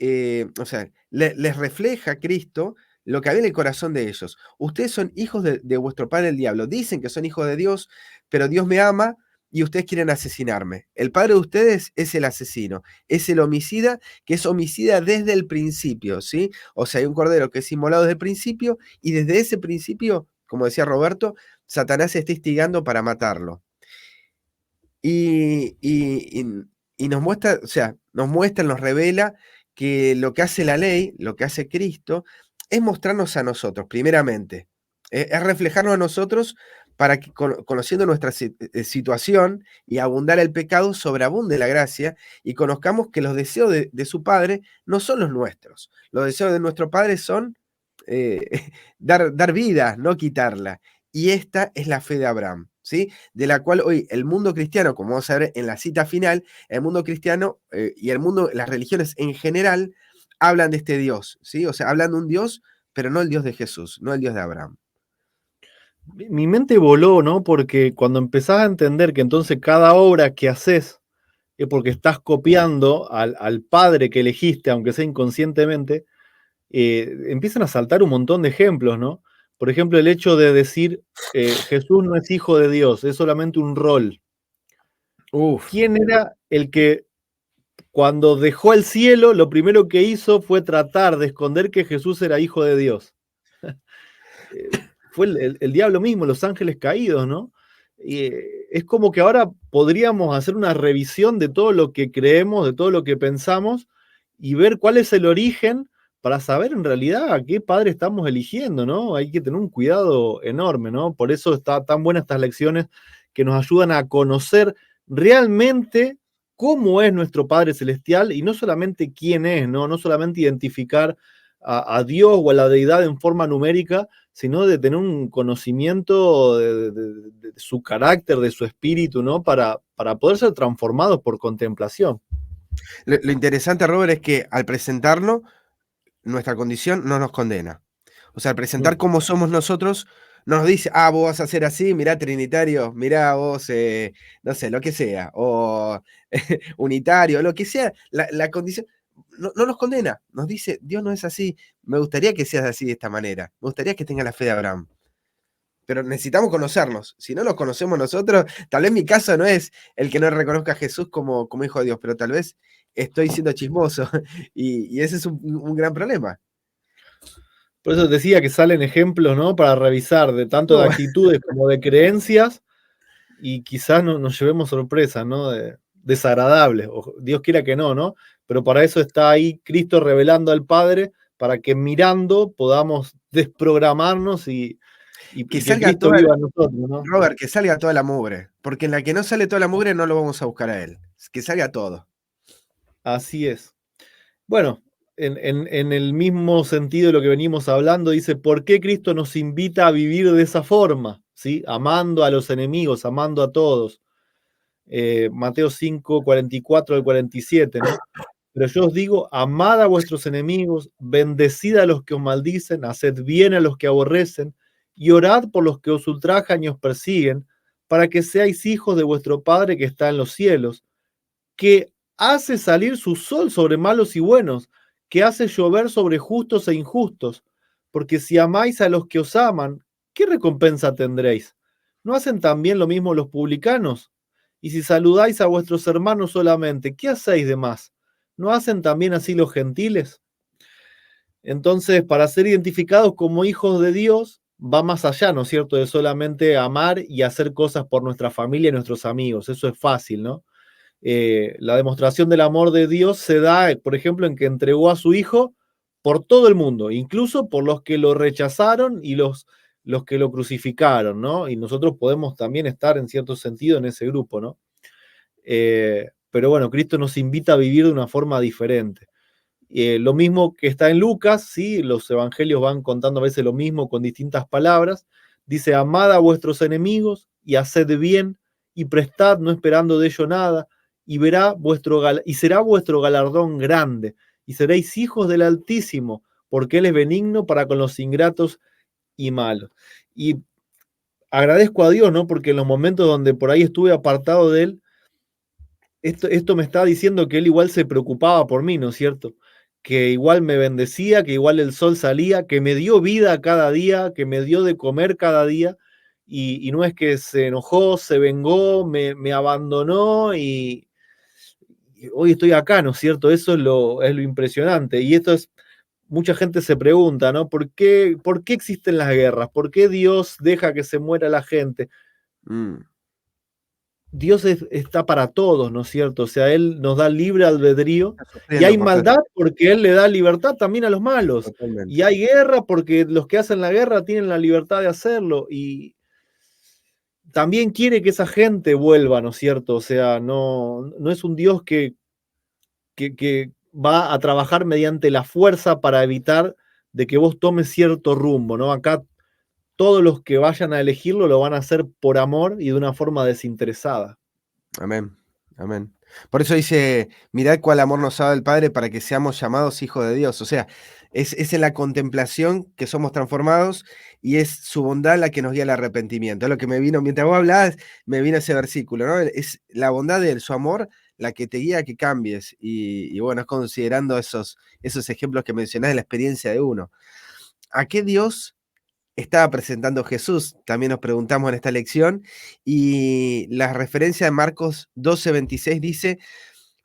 o sea, les refleja Cristo lo que había en el corazón de ellos. Ustedes son hijos de vuestro padre el diablo. Dicen que son hijos de Dios, pero Dios me ama y ustedes quieren asesinarme. El padre de ustedes es el asesino, es el homicida, que es homicida desde el principio, ¿sí? O sea, hay un cordero que es inmolado desde el principio, y desde ese principio, como decía Roberto, Satanás está instigando para matarlo. Y nos muestra, o sea, nos revela que lo que hace la ley, lo que hace Cristo, es mostrarnos a nosotros, primeramente. Es reflejarnos a nosotros para que, conociendo nuestra situación y abundar el pecado, sobreabunde la gracia y conozcamos que los deseos de su Padre no son los nuestros. Los deseos de nuestro Padre son eh, dar vida, no quitarla. Y esta es la fe de Abraham, ¿sí? De la cual hoy el mundo cristiano, como vamos a ver en la cita final, el mundo cristiano y el mundo, las religiones en general, hablan de este Dios, ¿sí? O sea, hablan de un Dios, pero no el Dios de Jesús, no el Dios de Abraham. Mi mente voló, ¿no? Porque cuando empezás a entender que entonces cada obra que haces es porque estás copiando al padre que elegiste, aunque sea inconscientemente, empiezan a saltar un montón de ejemplos, ¿no? Por ejemplo, el hecho de decir, Jesús no es hijo de Dios, es solamente un rol. Uf. ¿Quién era el que cuando dejó el cielo, lo primero que hizo fue tratar de esconder que Jesús era hijo de Dios? Fue el diablo mismo, los ángeles caídos, ¿no? Es como que ahora podríamos hacer una revisión de todo lo que creemos, de todo lo que pensamos, y ver cuál es el origen para saber en realidad a qué padre estamos eligiendo, ¿no? Hay que tener un cuidado enorme, ¿no? Por eso está tan buenas estas lecciones que nos ayudan a conocer realmente cómo es nuestro Padre Celestial y no solamente quién es, ¿no? No solamente identificar a Dios o a la deidad en forma numérica, sino de tener un conocimiento de su carácter, de su espíritu, ¿no? Para poder ser transformados por contemplación. Lo interesante, Robert, es que al presentarlo, nuestra condición no nos condena. O sea, al presentar No. cómo somos nosotros, no nos dice, ah, vos vas a ser así, mirá, trinitario, mirá, vos, no sé, lo que sea, o unitario, lo que sea, la condición, no nos condena, nos dice, Dios no es así, me gustaría que seas así de esta manera, me gustaría que tengas la fe de Abraham. Pero necesitamos conocernos. Si no nos conocemos nosotros, tal vez mi caso no es el que no reconozca a Jesús como hijo de Dios, pero tal vez estoy siendo chismoso y ese es un gran problema. Por eso decía que salen ejemplos, ¿no? Para revisar de tanto de No, actitudes como de creencias y quizás nos llevemos sorpresas, ¿no? Desagradables. O Dios quiera que no, ¿no? Pero para eso está ahí Cristo revelando al Padre, para que mirando podamos desprogramarnos que y que salga Cristo toda, viva en nosotros, ¿no? Robert, que salga toda la mugre, porque en la que no sale toda la mugre no lo vamos a buscar a él. Que salga todo. Así es. Bueno, en el mismo sentido de lo que venimos hablando, dice, ¿por qué Cristo nos invita a vivir de esa forma? ¿Sí? Amando a los enemigos, amando a todos. Mateo 5, 44 al 47, ¿no? Pero yo os digo, amad a vuestros enemigos, bendecid a los que os maldicen, haced bien a los que aborrecen, y orad por los que os ultrajan y os persiguen, para que seáis hijos de vuestro Padre que está en los cielos, que hace salir su sol sobre malos y buenos, que hace llover sobre justos e injustos. Porque si amáis a los que os aman, ¿qué recompensa tendréis? ¿No hacen también lo mismo los publicanos? Y si saludáis a vuestros hermanos solamente, ¿qué hacéis de más? ¿No hacen también así los gentiles? Entonces, para ser identificados como hijos de Dios, va más allá, ¿no es cierto?, de solamente amar y hacer cosas por nuestra familia y nuestros amigos. Eso es fácil, ¿no? La demostración del amor de Dios se da, por ejemplo, en que entregó a su Hijo por todo el mundo, incluso por los que lo rechazaron y los que lo crucificaron, ¿no? Y nosotros podemos también estar en cierto sentido en ese grupo, ¿no? Pero bueno, Cristo nos invita a vivir de una forma diferente. Lo mismo que está en Lucas, ¿sí? Los evangelios van contando a veces lo mismo con distintas palabras. Dice, amad a vuestros enemigos y haced bien y prestad no esperando de ello nada y será vuestro galardón grande y seréis hijos del Altísimo porque Él es benigno para con los ingratos y malos. Y agradezco a Dios, ¿no? Porque en los momentos donde por ahí estuve apartado de Él, esto me está diciendo que Él igual se preocupaba por mí, ¿no es cierto? Que igual me bendecía, que igual el sol salía, que me dio vida cada día, que me dio de comer cada día y no es que se enojó, se vengó, me abandonó y hoy estoy acá, ¿no es cierto? Eso es lo impresionante. Y esto es, mucha gente se pregunta, ¿no? ¿Por qué existen las guerras? ¿Por qué Dios deja que se muera la gente? Mm, Dios está para todos, ¿no es cierto? O sea, Él nos da libre albedrío está y sufriendo hay por todo. maldad porque Él le da libertad también a los malos. Y Totalmente. hay guerra porque los que hacen la guerra tienen la libertad de hacerlo. Y también quiere que esa gente vuelva, ¿no es cierto? O sea, no es un Dios que va a trabajar mediante la fuerza para evitar de que vos tomes cierto rumbo, ¿no? Acá todos los que vayan a elegirlo lo van a hacer por amor y de una forma desinteresada. Amén. Amén. Por eso dice, mirad cuál amor nos ha dado el Padre para que seamos llamados hijos de Dios. O sea, es en la contemplación que somos transformados y es su bondad la que nos guía al arrepentimiento. Es lo que me vino, mientras vos hablabas, me vino ese versículo, ¿no? Es la bondad de él, su amor, la que te guía a que cambies. Y bueno, es considerando esos ejemplos que mencionás de la experiencia de uno. ¿A qué Dios estaba presentando Jesús? También nos preguntamos en esta lección, y la referencia de Marcos 12:26 dice,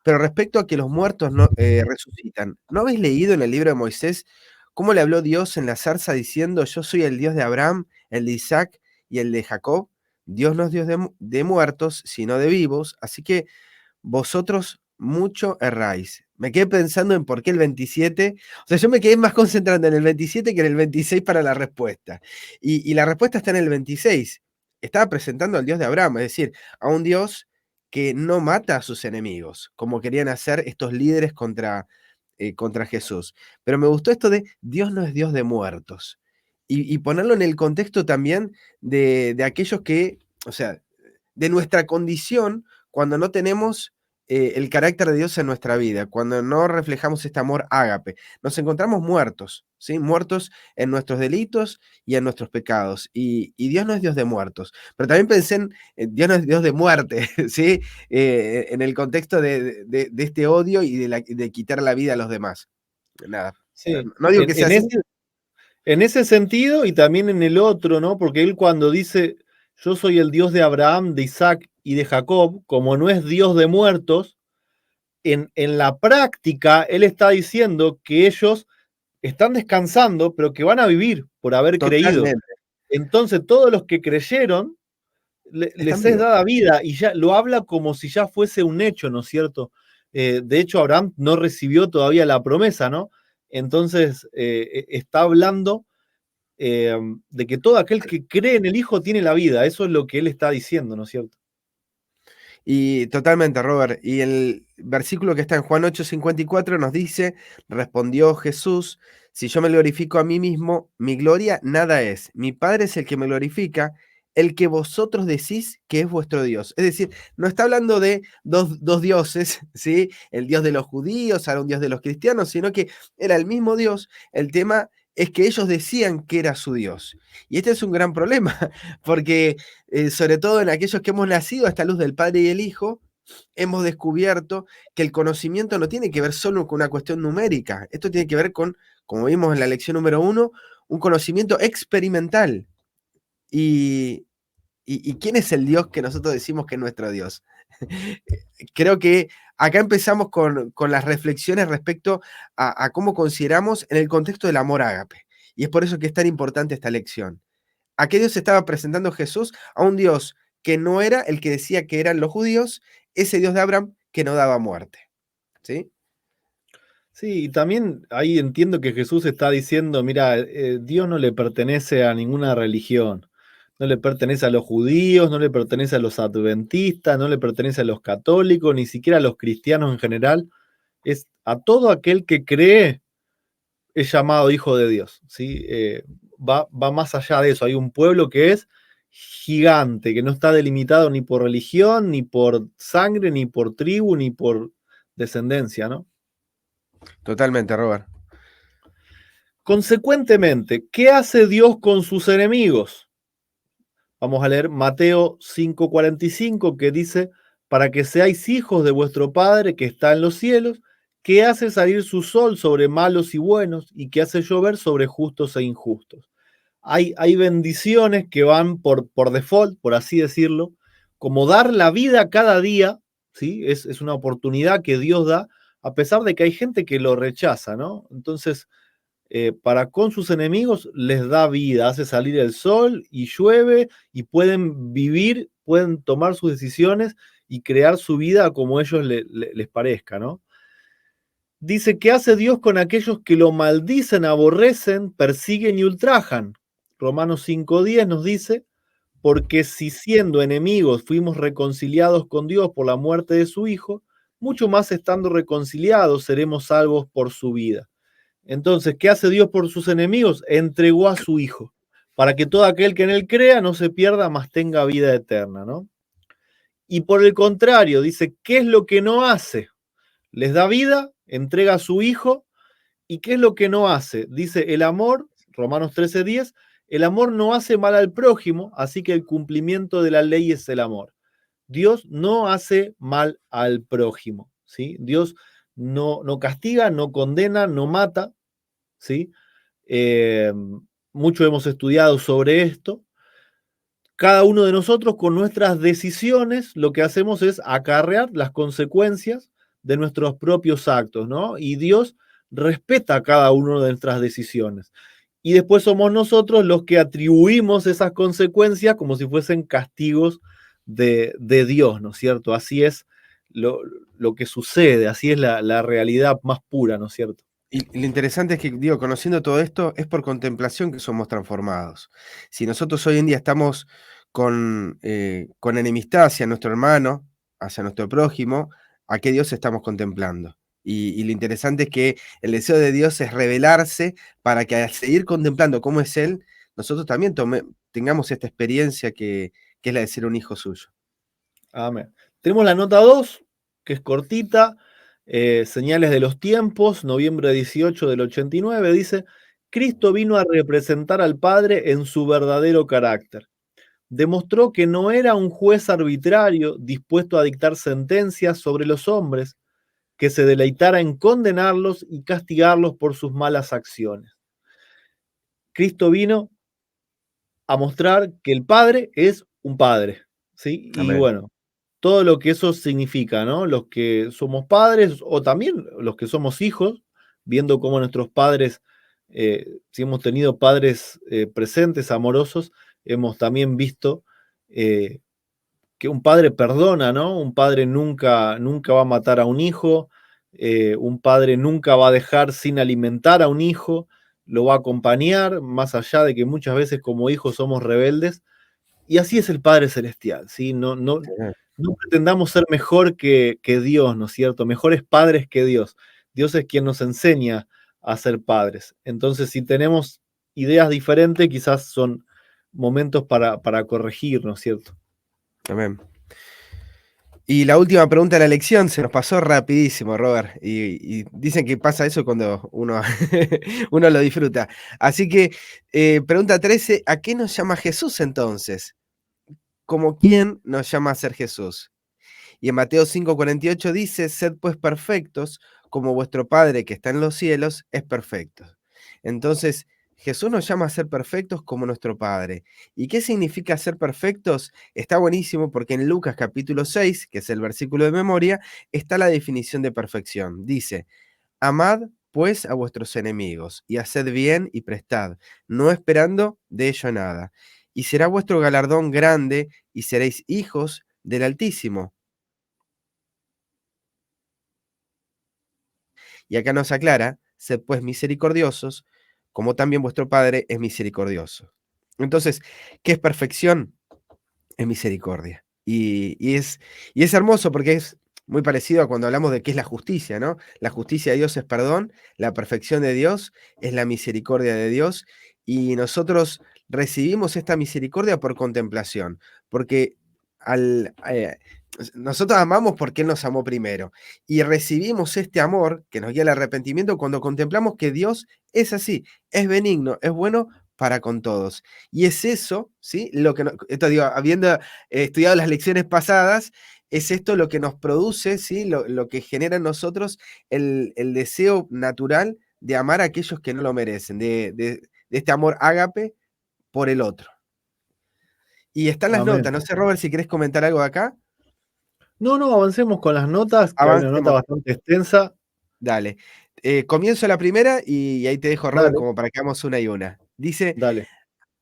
pero respecto a que los muertos no, resucitan, ¿no habéis leído en el libro de Moisés cómo le habló Dios en la zarza diciendo, yo soy el Dios de Abraham, el de Isaac y el de Jacob? Dios no es Dios de muertos, sino de vivos, así que vosotros mucho erráis. Me quedé pensando en por qué el 27, o sea, yo me quedé más concentrando en el 27 que en el 26 para la respuesta. Y la respuesta está en el 26. Estaba presentando al Dios de Abraham, es decir, a un Dios que no mata a sus enemigos, como querían hacer estos líderes contra Jesús. Pero me gustó esto de Dios no es Dios de muertos. Y ponerlo en el contexto también de aquellos que, o sea, de nuestra condición cuando no tenemos el carácter de Dios en nuestra vida, cuando no reflejamos este amor ágape. Nos encontramos muertos, ¿sí? Muertos en nuestros delitos y en nuestros pecados. Y Dios no es Dios de muertos. Pero también pensé en Dios no es Dios de muerte, ¿sí? En el contexto de este odio y de quitar la vida a los demás. Nada. Sí, No digo que sea así. en ese sentido y también en el otro, ¿no? Porque él cuando dice, yo soy el Dios de Abraham, de Isaac y de Jacob, como no es Dios de muertos, en la práctica él está diciendo que ellos están descansando, pero que van a vivir por haber creído. Totalmente. Entonces todos los que creyeron, Están les es vivos. dada vida y ya lo habla como si ya fuese un hecho, ¿no es cierto? De hecho, Abraham no recibió todavía la promesa, ¿no? Entonces, está hablando de que todo aquel que cree en el Hijo tiene la vida. Eso es lo que él está diciendo, ¿no es cierto? Y totalmente, Robert. Y el versículo que está en Juan 8:54 nos dice, respondió Jesús, si yo me glorifico a mí mismo, mi gloria nada es. Mi Padre es el que me glorifica, el que vosotros decís que es vuestro Dios. Es decir, no está hablando de dos dioses, ¿sí? El Dios de los judíos, ahora un Dios de los cristianos, sino que era el mismo Dios. El tema es que ellos decían que era su Dios. Y este es un gran problema, porque sobre todo en aquellos que hemos nacido a esta luz del Padre y el Hijo, hemos descubierto que el conocimiento no tiene que ver solo con una cuestión numérica. Esto tiene que ver con, como vimos en la lección número 1, un conocimiento experimental. ¿Y, y quién es el Dios que nosotros decimos que es nuestro Dios? Creo que acá empezamos con las reflexiones respecto a cómo consideramos en el contexto del amor ágape. Y es por eso que es tan importante esta lección. ¿A qué Dios se estaba presentando Jesús? A un Dios que no era el que decía que eran los judíos, ese Dios de Abraham que no daba muerte. ¿Sí? Sí, y también ahí entiendo que Jesús está diciendo, mira, Dios no le pertenece a ninguna religión, no le pertenece a los judíos, no le pertenece a los adventistas, no le pertenece a los católicos, ni siquiera a los cristianos en general, es a todo aquel que cree es llamado hijo de Dios, ¿sí? Va más allá de eso, hay un pueblo que es gigante, que no está delimitado ni por religión, ni por sangre, ni por tribu, ni por descendencia, ¿no? Totalmente, Robert. Consecuentemente, ¿qué hace Dios con sus enemigos? Vamos a leer Mateo 5:45 que dice, para que seáis hijos de vuestro Padre que está en los cielos, que hace salir su sol sobre malos y buenos y que hace llover sobre justos e injustos. hay bendiciones que van por default, por así decirlo, como dar la vida cada día, ¿sí? Es una oportunidad que Dios da, a pesar de que hay gente que lo rechaza, ¿no? Entonces, para con sus enemigos les da vida, hace salir el sol y llueve y pueden vivir, pueden tomar sus decisiones y crear su vida como ellos les parezca, ¿no? Dice, ¿qué hace Dios con aquellos que lo maldicen, aborrecen, persiguen y ultrajan? Romanos 5:10 nos dice, porque si siendo enemigos fuimos reconciliados con Dios por la muerte de su Hijo, mucho más estando reconciliados seremos salvos por su vida. Entonces, ¿qué hace Dios por sus enemigos? Entregó a su Hijo, para que todo aquel que en él crea no se pierda, mas tenga vida eterna, ¿no? Y por el contrario, dice, ¿qué es lo que no hace? Les da vida, entrega a su Hijo. ¿Y qué es lo que no hace? Dice el amor, Romanos 13:10, el amor no hace mal al prójimo, así que el cumplimiento de la ley es el amor. Dios no hace mal al prójimo, ¿sí? Dios no castiga, no condena, no mata, ¿sí? Eh, Mucho hemos estudiado sobre esto. Cada uno de nosotros con nuestras decisiones lo que hacemos es acarrear las consecuencias de nuestros propios actos, ¿no? Y Dios respeta cada una de nuestras decisiones. Y después somos nosotros los que atribuimos esas consecuencias como si fuesen castigos de Dios, ¿no es cierto? Así es lo que sucede, así es la realidad más pura, ¿no es cierto? Y lo interesante es que, digo, conociendo todo esto, es por contemplación que somos transformados. Si nosotros hoy en día estamos con enemistad hacia nuestro hermano, hacia nuestro prójimo, ¿a qué Dios estamos contemplando? Y lo interesante es que el deseo de Dios es revelarse para que al seguir contemplando cómo es Él, nosotros también tengamos esta experiencia que es la de ser un hijo suyo. Amén. Tenemos la nota 2, que es cortita, señales de los tiempos, noviembre 18 del 89, dice, Cristo vino a representar al Padre en su verdadero carácter. Demostró que no era un juez arbitrario dispuesto a dictar sentencias sobre los hombres, que se deleitara en condenarlos y castigarlos por sus malas acciones. Cristo vino a mostrar que el Padre es un Padre, ¿sí? Y Amén. bueno, todo lo que eso significa, ¿no? Los que somos padres o también los que somos hijos, viendo cómo nuestros padres, si hemos tenido padres presentes, amorosos, hemos también visto eh, que un padre perdona, ¿no? Un padre nunca va a matar a un hijo, un padre nunca va a dejar sin alimentar a un hijo, lo va a acompañar, más allá de que muchas veces como hijos somos rebeldes, y así es el Padre Celestial, ¿sí? No pretendamos ser mejor que Dios, ¿no es cierto? Mejores padres que Dios. Dios es quien nos enseña a ser padres. Entonces, si tenemos ideas diferentes, quizás son momentos para corregir, ¿no es cierto? Amén. Y la última pregunta de la lección se nos pasó rapidísimo, Robert. Y dicen que pasa eso cuando uno, uno lo disfruta. Así que, pregunta 13, ¿a qué nos llama Jesús entonces? ¿Como quién nos llama a ser Jesús? Y en Mateo 5:48 dice, sed pues perfectos, como vuestro Padre que está en los cielos es perfecto. Entonces, Jesús nos llama a ser perfectos como nuestro Padre. ¿Y qué significa ser perfectos? Está buenísimo porque en Lucas capítulo 6, que es el versículo de memoria, está la definición de perfección. Dice, amad pues a vuestros enemigos y haced bien y prestad, no esperando de ello nada. Y será vuestro galardón grande y seréis hijos del Altísimo. Y acá nos aclara, sed pues misericordiosos, como también vuestro Padre es misericordioso. Entonces, ¿qué es perfección? Es misericordia. Y es hermoso porque es muy parecido a cuando hablamos de qué es la justicia, ¿no? La justicia de Dios es perdón, la perfección de Dios es la misericordia de Dios, y nosotros recibimos esta misericordia por contemplación, porque nosotros amamos porque Él nos amó primero, y recibimos este amor que nos guía al arrepentimiento cuando contemplamos que Dios es así, es benigno, es bueno para con todos. Y es eso, ¿sí? Lo que esto digo, habiendo estudiado las lecciones pasadas, es esto lo que nos produce, ¿sí? Lo que genera en nosotros el deseo natural de amar a aquellos que no lo merecen, de este amor ágape por el otro. Y están las Amén. notas. No sé, Robert, si querés comentar algo de acá. No, no, avancemos con las notas, que hay una nota Avancemos. bastante extensa. Dale. Comienzo la primera y ahí te dejo, Robert, Dale, como para que hagamos una y una. Dice, dale.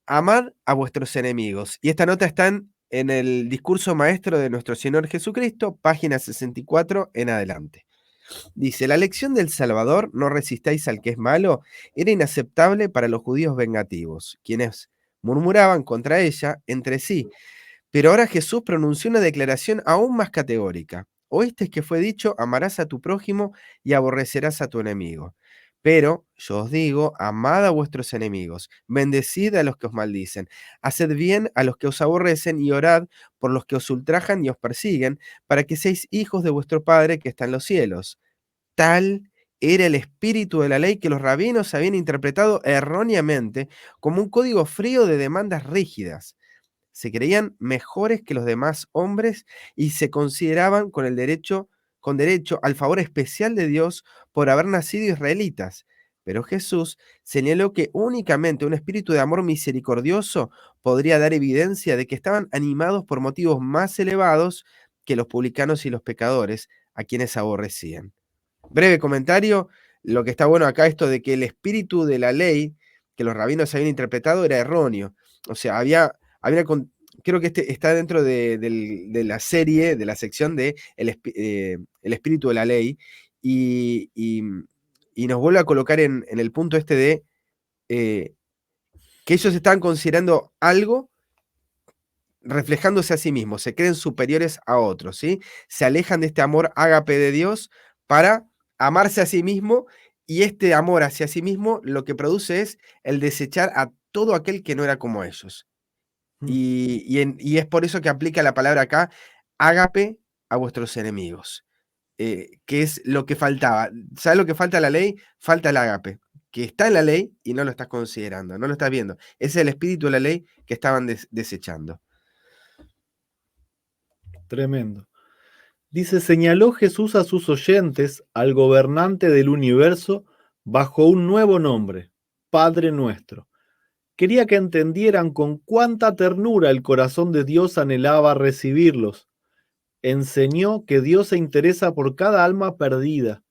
amad a vuestros enemigos. Y esta nota está en el discurso maestro de nuestro Señor Jesucristo, página 64 en adelante. Dice, la lección del Salvador, no resistáis al que es malo, era inaceptable para los judíos vengativos, quienes murmuraban contra ella entre sí. Pero ahora Jesús pronunció una declaración aún más categórica. Oíste que fue dicho, amarás a tu prójimo y aborrecerás a tu enemigo. Pero yo os digo, amad a vuestros enemigos, bendecid a los que os maldicen, haced bien a los que os aborrecen y orad por los que os ultrajan y os persiguen, para que seáis hijos de vuestro Padre que está en los cielos. Tal era el espíritu de la ley que los rabinos habían interpretado erróneamente como un código frío de demandas rígidas. Se creían mejores que los demás hombres y se consideraban con derecho al favor especial de Dios por haber nacido israelitas. Pero Jesús señaló que únicamente un espíritu de amor misericordioso podría dar evidencia de que estaban animados por motivos más elevados que los publicanos y los pecadores, a quienes aborrecían. Breve comentario, lo que está bueno acá, esto de que el espíritu de la ley que los rabinos habían interpretado era erróneo. O sea, creo que este está dentro de la serie, de la sección de el espíritu de la ley, y nos vuelve a colocar en el punto este de eh, que ellos estaban considerando algo reflejándose a sí mismos, se creen superiores a otros, ¿sí? Se alejan de este amor ágape de Dios para amarse a sí mismo, y este amor hacia sí mismo lo que produce es el desechar a todo aquel que no era como ellos. Mm. Y es por eso que aplica la palabra acá, ágape a vuestros enemigos, que es lo que faltaba. ¿Sabes lo que falta a la ley? Falta el ágape, que está en la ley y no lo estás considerando, no lo estás viendo. Ese es el espíritu de la ley que estaban desechando. Tremendo. Dice, señaló Jesús a sus oyentes al gobernante del universo bajo un nuevo nombre, Padre nuestro. Quería que entendieran con cuánta ternura el corazón de Dios anhelaba recibirlos. Enseñó que Dios se interesa por cada alma perdida,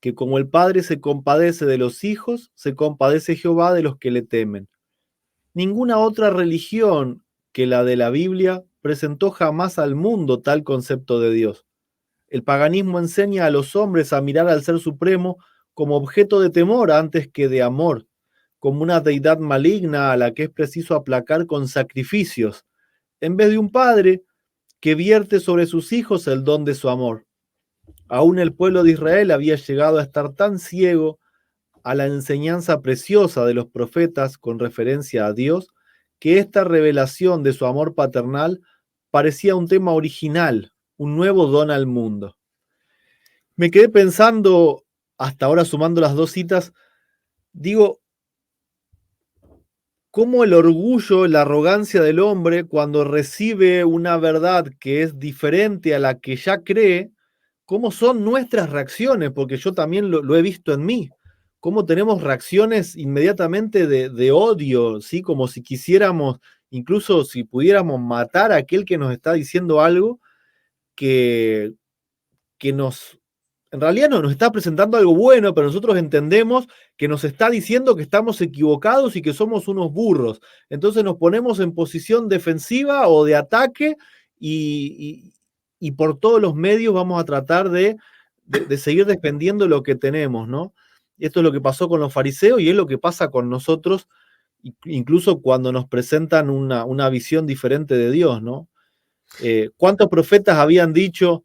que como el Padre se compadece de los hijos, se compadece Jehová de los que le temen. Ninguna otra religión que la de la Biblia presentó jamás al mundo tal concepto de Dios. El paganismo enseña a los hombres a mirar al Ser Supremo como objeto de temor antes que de amor, como una deidad maligna a la que es preciso aplacar con sacrificios, en vez de un padre que vierte sobre sus hijos el don de su amor. Aún el pueblo de Israel había llegado a estar tan ciego a la enseñanza preciosa de los profetas con referencia a Dios, que esta revelación de su amor paternal parecía un tema original, un nuevo don al mundo. Me quedé pensando, hasta ahora sumando las dos citas, digo, cómo el orgullo, la arrogancia del hombre, cuando recibe una verdad que es diferente a la que ya cree, cómo son nuestras reacciones, porque yo también lo he visto en mí, cómo tenemos reacciones inmediatamente de odio, ¿sí? Como si quisiéramos, incluso si pudiéramos matar a aquel que nos está diciendo algo que, que nos, en realidad no, nos está presentando algo bueno, pero nosotros entendemos que nos está diciendo que estamos equivocados y que somos unos burros. Entonces nos ponemos en posición defensiva o de ataque y por todos los medios vamos a tratar de seguir defendiendo lo que tenemos, ¿no? Esto es lo que pasó con los fariseos y es lo que pasa con nosotros, incluso cuando nos presentan una visión diferente de Dios, ¿no? ¿Cuántos profetas habían dicho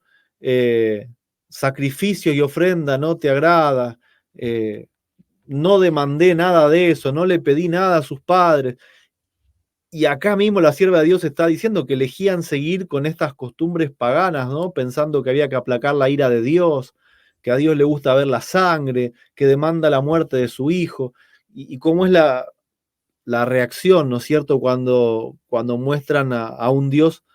sacrificio y ofrenda no te agrada? No demandé nada de eso, no le pedí nada a sus padres. Y acá mismo la sierva de Dios está diciendo que elegían seguir con estas costumbres paganas, ¿no? Pensando que había que aplacar la ira de Dios, que a Dios le gusta ver la sangre, que demanda la muerte de su hijo. Y cómo es la reacción, ¿no es cierto?, cuando muestran a un Dios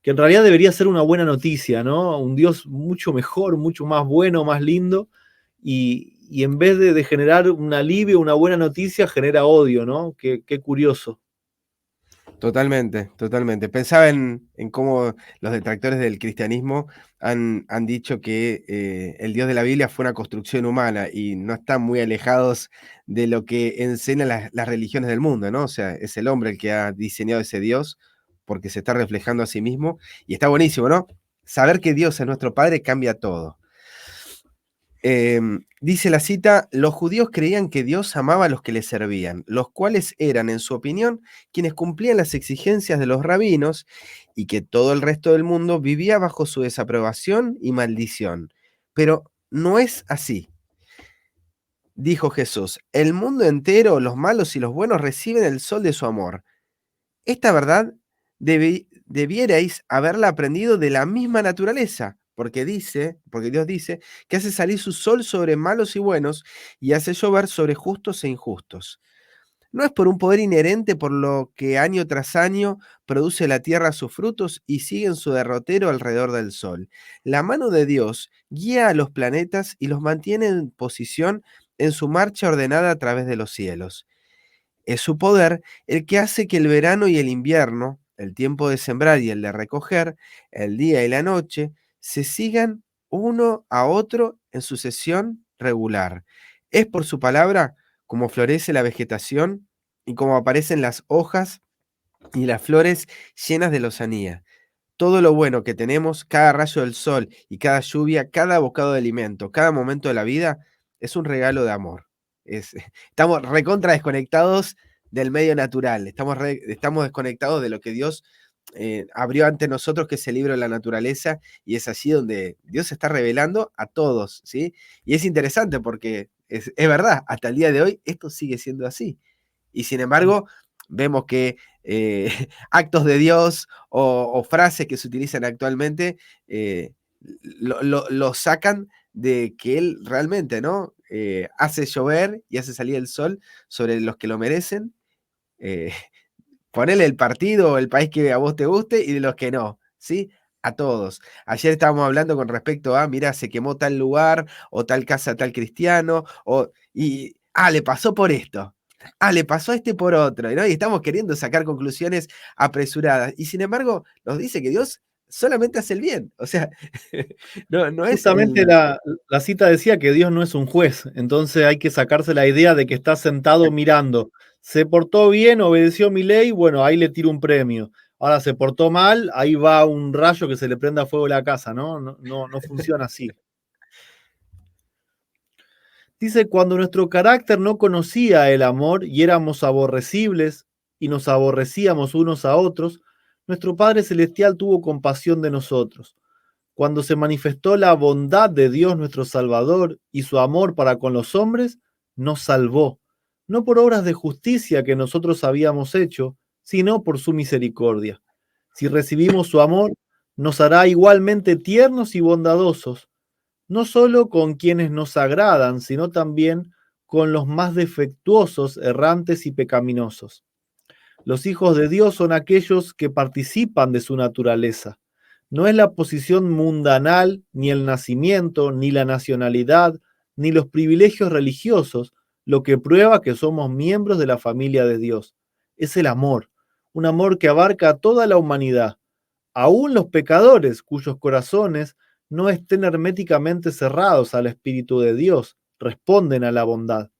que en realidad debería ser una buena noticia, ¿no? Un Dios mucho mejor, mucho más bueno, más lindo, y en vez de generar un alivio, una buena noticia, genera odio, ¿no? Qué curioso. Totalmente, totalmente. Pensaba en cómo los detractores del cristianismo han dicho que el Dios de la Biblia fue una construcción humana y no están muy alejados de lo que enseñan las religiones del mundo, ¿no? O sea, es el hombre el que ha diseñado ese Dios porque se está reflejando a sí mismo y está buenísimo, ¿no? Saber que Dios es nuestro Padre cambia todo. Dice la cita, los judíos creían que Dios amaba a los que le servían, los cuales eran, en su opinión, quienes cumplían las exigencias de los rabinos y que todo el resto del mundo vivía bajo su desaprobación y maldición. Pero no es así, dijo Jesús. El mundo entero, los malos y los buenos, reciben el sol de su amor. Esta verdad debierais haberla aprendido de la misma naturaleza, porque Dios dice que hace salir su sol sobre malos y buenos y hace llover sobre justos e injustos. No es por un poder inherente por lo que año tras año produce la tierra sus frutos y sigue en su derrotero alrededor del sol. La mano de Dios guía a los planetas y los mantiene en posición en su marcha ordenada a través de los cielos. Es su poder el que hace que el verano y el invierno, el tiempo de sembrar y el de recoger, el día y la noche, se sigan uno a otro en sucesión regular. Es por su palabra como florece la vegetación y como aparecen las hojas y las flores llenas de lozanía. Todo lo bueno que tenemos, cada rayo del sol y cada lluvia, cada bocado de alimento, cada momento de la vida, es un regalo de amor. Estamos recontra desconectados del medio natural, estamos desconectados de lo que Dios abrió ante nosotros, que es el libro de la naturaleza, y es allí donde Dios se está revelando a todos, ¿sí? Y es interesante porque es verdad, hasta el día de hoy esto sigue siendo así. Y sin embargo, vemos que actos de Dios o frases que se utilizan actualmente lo sacan de que Él realmente, ¿no? Hace llover y hace salir el sol sobre los que lo merecen. eh, Ponele el partido o el país que a vos te guste y de los que no, ¿sí? A todos. Ayer estábamos hablando con respecto a, mira, se quemó tal lugar o tal casa tal cristiano, le pasó por esto. Le pasó a este por otro, ¿no? Y estamos queriendo sacar conclusiones apresuradas. Y sin embargo, nos dice que Dios solamente hace el bien. O sea, no es Justamente el... la cita decía que Dios no es un juez, entonces hay que sacarse la idea de que está sentado mirando. Se portó bien, obedeció mi ley, bueno, ahí le tiro un premio. Ahora se portó mal, ahí va un rayo que se le prenda fuego la casa, ¿no? No funciona así. Dice, cuando nuestro carácter no conocía el amor y éramos aborrecibles y nos aborrecíamos unos a otros, nuestro Padre Celestial tuvo compasión de nosotros. Cuando se manifestó la bondad de Dios nuestro Salvador y su amor para con los hombres, nos salvó, no por obras de justicia que nosotros habíamos hecho, sino por su misericordia. Si recibimos su amor, nos hará igualmente tiernos y bondadosos, no solo con quienes nos agradan, sino también con los más defectuosos, errantes y pecaminosos. Los hijos de Dios son aquellos que participan de su naturaleza. No es la posición mundanal, ni el nacimiento, ni la nacionalidad, ni los privilegios religiosos lo que prueba que somos miembros de la familia de Dios. Es el amor, un amor que abarca a toda la humanidad, aún los pecadores cuyos corazones no estén herméticamente cerrados al Espíritu de Dios, responden a la bondad.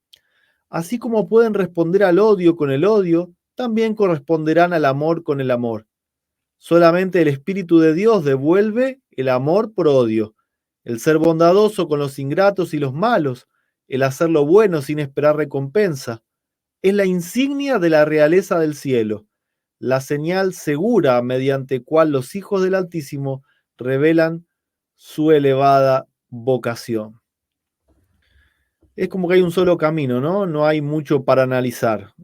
Así como pueden responder al odio con el odio, también corresponderán al amor con el amor. Solamente el Espíritu de Dios devuelve el amor por odio, el ser bondadoso con los ingratos y los malos, el hacer lo bueno sin esperar recompensa. Es la insignia de la realeza del cielo, la señal segura mediante cual los hijos del Altísimo revelan su elevada vocación. Es como que hay un solo camino, ¿no? No hay mucho para analizar.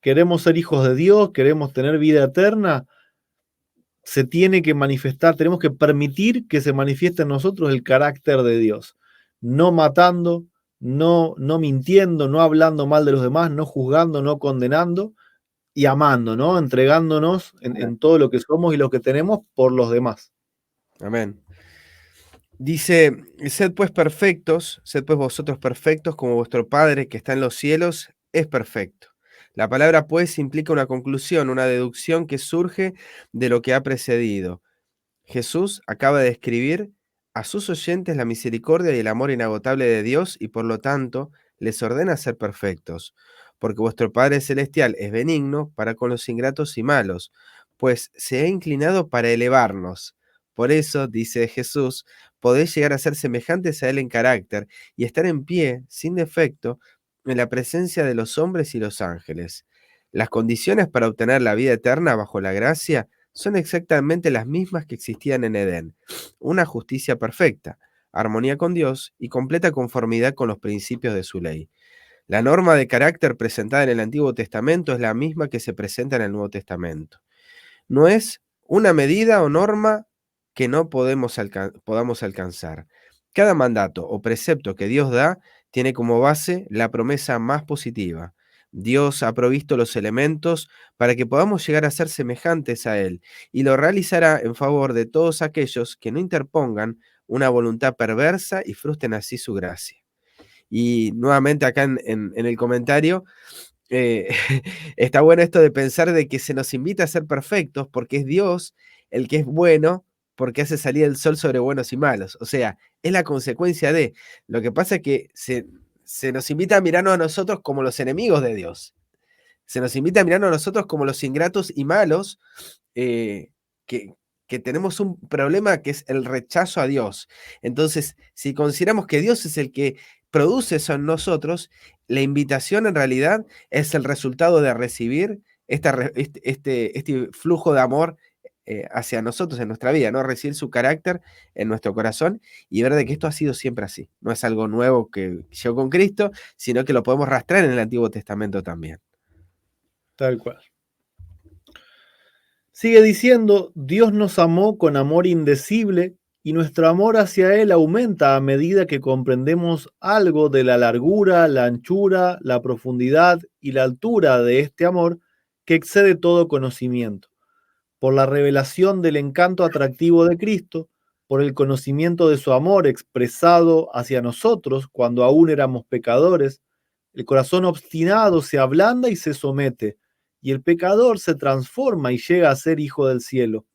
Queremos ser hijos de Dios, queremos tener vida eterna, se tiene que manifestar, tenemos que permitir que se manifieste en nosotros el carácter de Dios, no matando, no mintiendo, no hablando mal de los demás, no juzgando, no condenando y amando, ¿no? Entregándonos en todo lo que somos y lo que tenemos por los demás. Amén. Dice, sed pues vosotros perfectos como vuestro Padre que está en los cielos es perfecto. La palabra pues implica una conclusión, una deducción que surge de lo que ha precedido. Jesús acaba de describir a sus oyentes la misericordia y el amor inagotable de Dios y por lo tanto les ordena ser perfectos, porque vuestro Padre Celestial es benigno para con los ingratos y malos, pues se ha inclinado para elevarnos. Por eso, dice Jesús, podéis llegar a ser semejantes a Él en carácter y estar en pie, sin defecto, en la presencia de los hombres y los ángeles. Las condiciones para obtener la vida eterna bajo la gracia son exactamente las mismas que existían en Edén. Una justicia perfecta, armonía con Dios y completa conformidad con los principios de su ley. La norma de carácter presentada en el Antiguo Testamento es la misma que se presenta en el Nuevo Testamento. No es una medida o norma que no podamos alcanzar. Cada mandato o precepto que Dios da tiene como base la promesa más positiva. Dios ha provisto los elementos para que podamos llegar a ser semejantes a Él y lo realizará en favor de todos aquellos que no interpongan una voluntad perversa y frustren así su gracia. Y nuevamente acá en el comentario, eh, está bueno esto de pensar de que se nos invita a ser perfectos porque es Dios el que es bueno, porque hace salir el sol sobre buenos y malos. O sea, es la consecuencia de. Lo que pasa es que se nos invita a mirarnos a nosotros como los enemigos de Dios. Se nos invita a mirarnos a nosotros como los ingratos y malos, eh, que, que tenemos un problema que es el rechazo a Dios. Entonces, si consideramos que Dios es el que produce eso en nosotros, la invitación en realidad es el resultado de recibir este flujo de amor hacia nosotros en nuestra vida, ¿no? Recibir su carácter en nuestro corazón y ver de que esto ha sido siempre así. No es algo nuevo que llegó con Cristo, sino que lo podemos rastrear en el Antiguo Testamento también. Tal cual. Sigue diciendo, Dios nos amó con amor indecible y nuestro amor hacia Él aumenta a medida que comprendemos algo de la largura, la anchura, la profundidad y la altura de este amor que excede todo conocimiento. Por la revelación del encanto atractivo de Cristo, por el conocimiento de su amor expresado hacia nosotros cuando aún éramos pecadores, el corazón obstinado se ablanda y se somete, y el pecador se transforma y llega a ser hijo del cielo.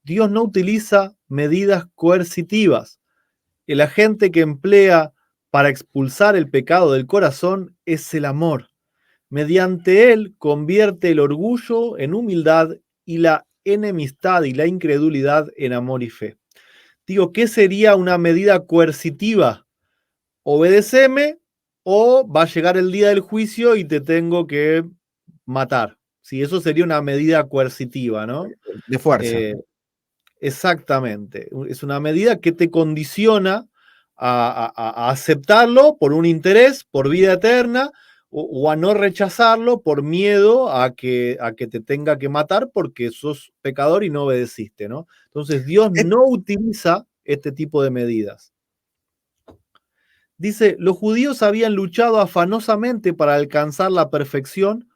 Dios no utiliza medidas coercitivas. El agente que emplea para expulsar el pecado del corazón es el amor. Mediante él convierte el orgullo en humildad y la enemistad y la incredulidad en amor y fe. Digo, ¿qué sería una medida coercitiva? Obedéceme o va a llegar el día del juicio y te tengo que matar. Sí, eso sería una medida coercitiva, ¿no? De fuerza. Exactamente. Es una medida que te condiciona a aceptarlo por un interés, por vida eterna, o a no rechazarlo por miedo a que te tenga que matar porque sos pecador y no obedeciste, ¿no? Entonces Dios no utiliza este tipo de medidas. Dice, los judíos habían luchado afanosamente para alcanzar la perfección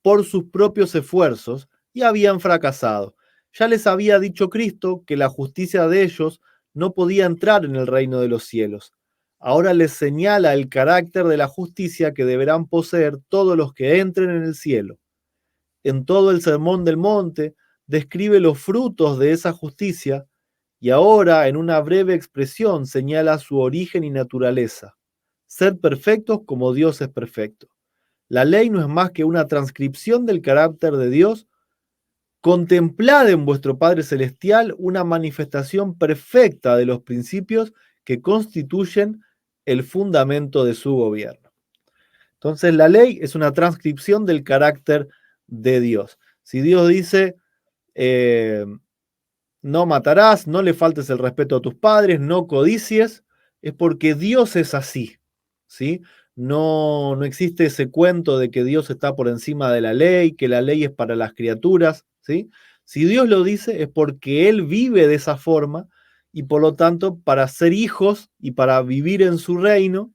por sus propios esfuerzos y habían fracasado. Ya les había dicho Cristo que la justicia de ellos no podía entrar en el reino de los cielos. Ahora les señala el carácter de la justicia que deberán poseer todos los que entren en el cielo. En todo el Sermón del Monte describe los frutos de esa justicia y ahora en una breve expresión señala su origen y naturaleza. Ser perfectos como Dios es perfecto. La ley no es más que una transcripción del carácter de Dios. Contemplad en vuestro Padre Celestial una manifestación perfecta de los principios que constituyen el fundamento de su gobierno. Entonces, la ley es una transcripción del carácter de Dios. Si Dios dice, no matarás, no le faltes el respeto a tus padres, no codicies, es porque Dios es así, ¿sí? No existe ese cuento de que Dios está por encima de la ley, que la ley es para las criaturas, ¿sí? Si Dios lo dice es porque Él vive de esa forma y por lo tanto para ser hijos y para vivir en su reino,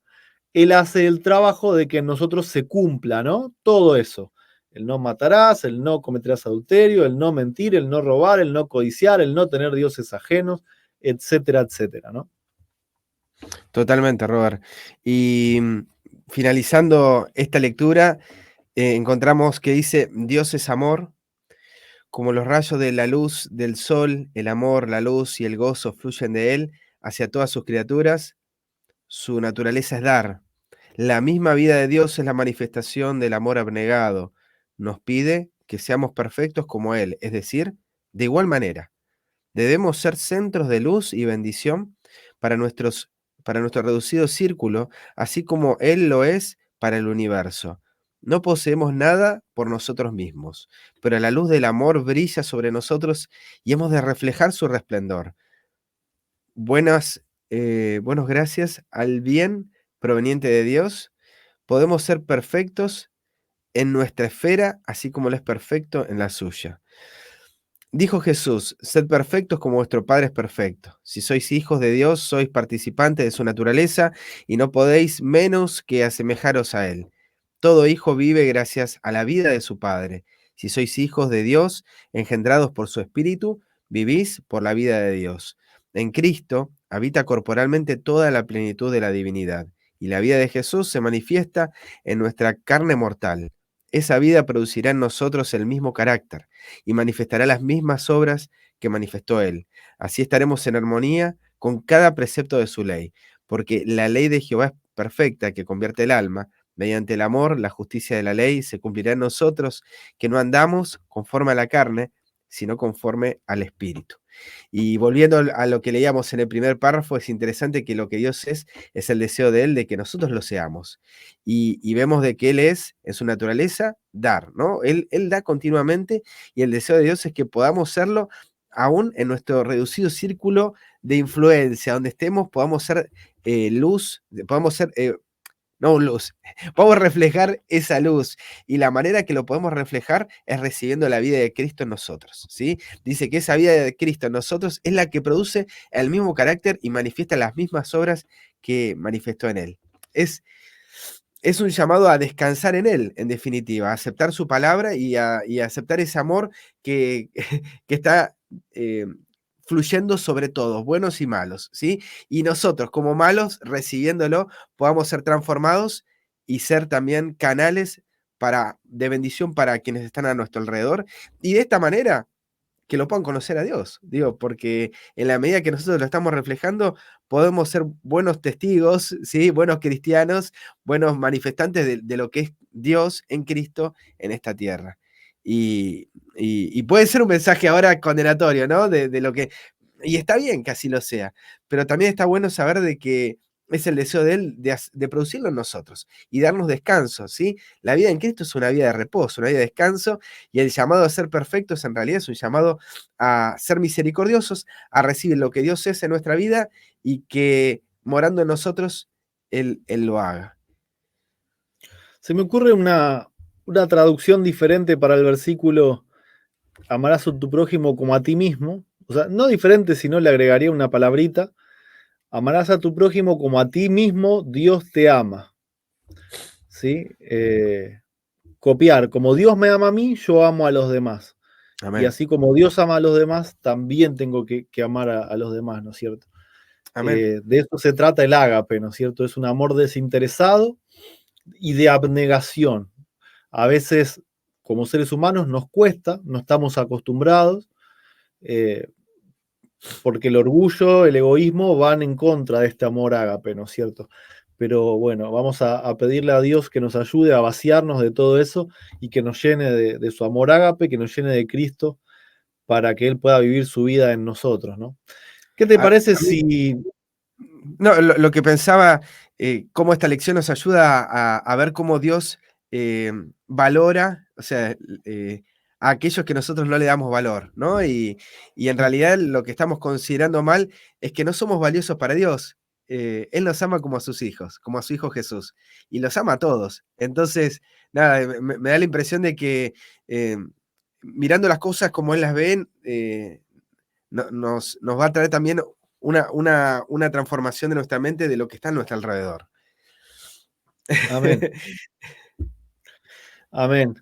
Él hace el trabajo de que en nosotros se cumpla, ¿no? Todo eso. El no matarás, el no cometerás adulterio, el no mentir, el no robar, el no codiciar, el no tener dioses ajenos, etcétera, etcétera, ¿no? Totalmente, Robert. Y finalizando esta lectura, encontramos que dice, Dios es amor, como los rayos de la luz del sol, el amor, la luz y el gozo fluyen de él hacia todas sus criaturas, su naturaleza es dar. La misma vida de Dios es la manifestación del amor abnegado. Nos pide que seamos perfectos como Él, es decir, de igual manera. Debemos ser centros de luz y bendición para, para nuestro reducido círculo, así como Él lo es para el universo. No poseemos nada por nosotros mismos, pero la luz del amor brilla sobre nosotros y hemos de reflejar su resplendor. Buenos gracias al bien proveniente de Dios, podemos ser perfectos en nuestra esfera, así como Él es perfecto en la suya. Dijo Jesús, sed perfectos como vuestro Padre es perfecto. Si sois hijos de Dios, sois participantes de su naturaleza y no podéis menos que asemejaros a Él. Todo hijo vive gracias a la vida de su Padre. Si sois hijos de Dios, engendrados por su Espíritu, vivís por la vida de Dios. En Cristo habita corporalmente toda la plenitud de la divinidad, y la vida de Jesús se manifiesta en nuestra carne mortal. Esa vida producirá en nosotros el mismo carácter y manifestará las mismas obras que manifestó Él. Así estaremos en armonía con cada precepto de su ley, porque la ley de Jehová es perfecta, que convierte el alma. Mediante el amor, la justicia de la ley se cumplirá en nosotros, que no andamos conforme a la carne, sino conforme al Espíritu. Y volviendo a lo que leíamos en el primer párrafo, es interesante que lo que Dios es el deseo de Él de que nosotros lo seamos. Y vemos de que Él es, en su naturaleza, dar, ¿no? Él da continuamente y el deseo de Dios es que podamos serlo aún en nuestro reducido círculo de influencia, donde estemos, podamos ser luz, podamos ser no luz, podemos reflejar esa luz y la manera que lo podemos reflejar es recibiendo la vida de Cristo en nosotros, ¿sí? Dice que esa vida de Cristo en nosotros es la que produce el mismo carácter y manifiesta las mismas obras que manifestó en Él. Es un llamado a descansar en Él, en definitiva, a aceptar su palabra y a aceptar ese amor que, que está fluyendo sobre todos, buenos y malos, ¿sí? Y nosotros, como malos, recibiéndolo, podamos ser transformados y ser también canales de bendición para quienes están a nuestro alrededor. Y de esta manera que lo puedan conocer a Dios, digo, porque en la medida que nosotros lo estamos reflejando, podemos ser buenos testigos, ¿sí? Buenos cristianos, buenos manifestantes de lo que es Dios en Cristo en esta tierra. Y puede ser un mensaje ahora condenatorio, ¿no? De lo que, y está bien que así lo sea, pero también está bueno saber de que es el deseo de Él de producirlo en nosotros y darnos descanso, ¿sí? La vida en Cristo es una vida de reposo, una vida de descanso, y el llamado a ser perfectos en realidad es un llamado a ser misericordiosos, a recibir lo que Dios es en nuestra vida y que morando en nosotros, Él lo haga. Se me ocurre una traducción diferente para el versículo, amarás a tu prójimo como a ti mismo. O sea, no diferente, sino le agregaría una palabrita. Amarás a tu prójimo como a ti mismo, Dios te ama. ¿Sí? Copiar, como Dios me ama a mí, yo amo a los demás. Amén. Y así como Dios ama a los demás, también tengo que amar a los demás, ¿no es cierto? Amén. De eso se trata el ágape, ¿no es cierto? Es un amor desinteresado y de abnegación. A veces, como seres humanos, nos cuesta, no estamos acostumbrados, porque el orgullo, el egoísmo van en contra de este amor ágape, ¿no es cierto? Pero bueno, vamos a pedirle a Dios que nos ayude a vaciarnos de todo eso y que nos llene de su amor ágape, que nos llene de Cristo para que Él pueda vivir su vida en nosotros, ¿no? ¿Qué te parece si... No, lo que pensaba, cómo esta lección nos ayuda a ver cómo Dios valora, o sea, a aquellos que nosotros no le damos valor, ¿no? Y en realidad lo que estamos considerando mal es que no somos valiosos para Dios. Él nos ama como a sus hijos, como a su hijo Jesús, y los ama a todos. Entonces, nada, me da la impresión de que mirando las cosas como Él las ve, nos va a traer también una transformación de nuestra mente de lo que está a nuestro alrededor. Amén. Amén.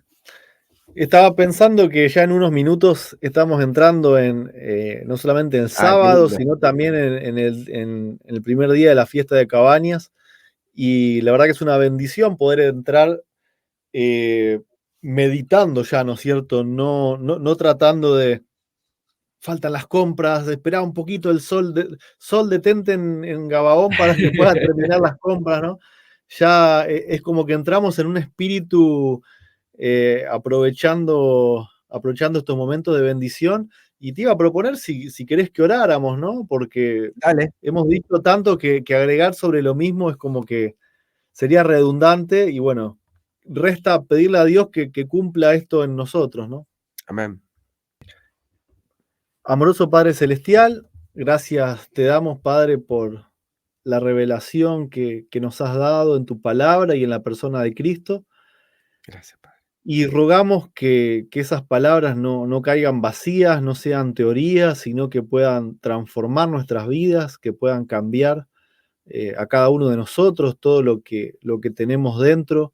Estaba pensando que ya en unos minutos estamos entrando en no solamente en sábado, sino también en el primer día de la fiesta de Cabañas. Y la verdad que es una bendición poder entrar eh, meditando ya, ¿no es cierto? No tratando de, faltan las compras, de esperar un poquito el sol, sol detente en Gabaón para que pueda terminar las compras, ¿no? Ya es como que entramos en un espíritu aprovechando estos momentos de bendición. Y te iba a proponer si querés que oráramos, ¿no? Porque Dale, hemos dicho tanto que agregar sobre lo mismo es como que sería redundante y bueno, resta pedirle a Dios que cumpla esto en nosotros, ¿no? amén. Amoroso Padre Celestial, gracias te damos, Padre, por la revelación que nos has dado en tu palabra y en la persona de Cristo. Gracias, Padre. Y rogamos que esas palabras no caigan vacías, no sean teorías, sino que puedan transformar nuestras vidas, que puedan cambiar a cada uno de nosotros, todo lo que tenemos dentro,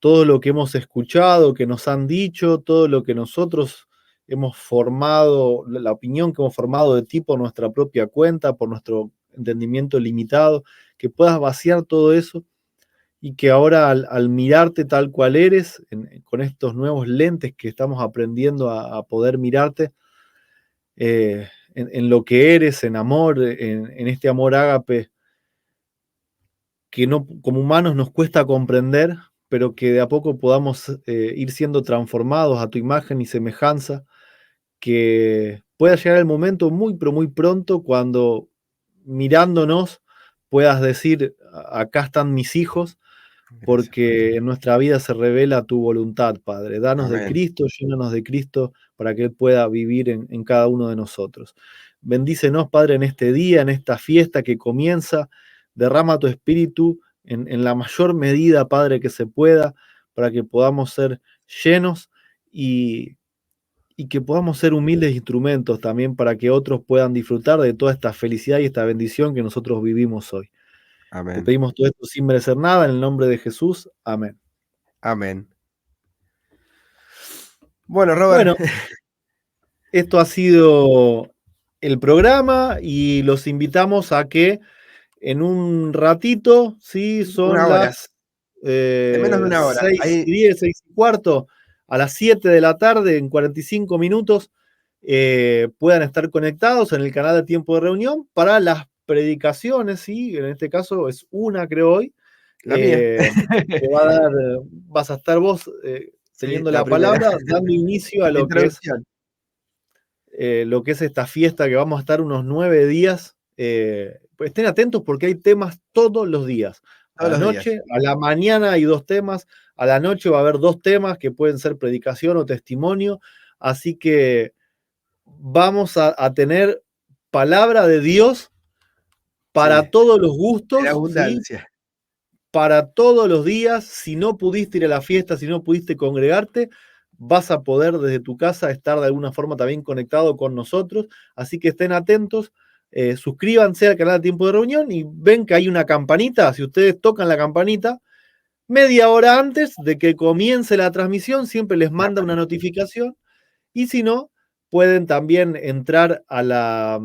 todo lo que hemos escuchado, que nos han dicho, todo lo que nosotros hemos formado, la opinión que hemos formado de ti por nuestra propia cuenta, por nuestro entendimiento limitado, que puedas vaciar todo eso y que ahora al mirarte tal cual eres, con estos nuevos lentes que estamos aprendiendo a poder mirarte, en lo que eres, en amor, en este amor ágape, que no, como humanos nos cuesta comprender, pero que de a poco podamos ir siendo transformados a tu imagen y semejanza, que pueda llegar el momento muy, pero muy pronto cuando mirándonos puedas decir, acá están mis hijos, Gracias, Padre. porque en nuestra vida se revela tu voluntad, Padre. Danos de Amén. Cristo, llénanos de Cristo para que Él pueda vivir en cada uno de nosotros. Bendícenos, Padre, en este día, en esta fiesta que comienza. Derrama tu espíritu en la mayor medida, Padre, que se pueda, para que podamos ser llenos y, y que podamos ser humildes instrumentos también para que otros puedan disfrutar de toda esta felicidad y esta bendición que nosotros vivimos hoy. Te Amén. pedimos todo esto sin merecer nada, en el nombre de Jesús. Amén. Amén. Bueno, Robert, Bueno, esto ha sido el programa y los invitamos a que en un ratito, sí, son una hora, las en menos de una hora. 6:10, 6:15, a las 7 de la tarde, en 45 minutos, puedan estar conectados en el canal de Tiempo de Reunión para las predicaciones, sí, en este caso es una, creo hoy, La mía. que va a dar, vas a estar vos Sí, teniendo la la primera. palabra, dando inicio a La introducción. lo que es esta fiesta que vamos a estar unos 9 días. Pues estén atentos porque hay temas todos los días. A Todos la los días. noche, a la mañana hay 2 temas, a la noche va a haber 2 temas que pueden ser predicación o testimonio. Así que vamos a tener palabra de Dios Sí, para todos los en gustos, ¿sí? abundancia. Para todos los días. Si no pudiste ir a la fiesta, si no pudiste congregarte, vas a poder desde tu casa estar de alguna forma también conectado con nosotros. Así que estén atentos, suscríbanse al canal de Tiempo de Reunión y ven que hay una campanita. Si ustedes tocan la campanita, media hora antes de que comience la transmisión, siempre les Me manda una aparece. notificación. Y si no, pueden también entrar a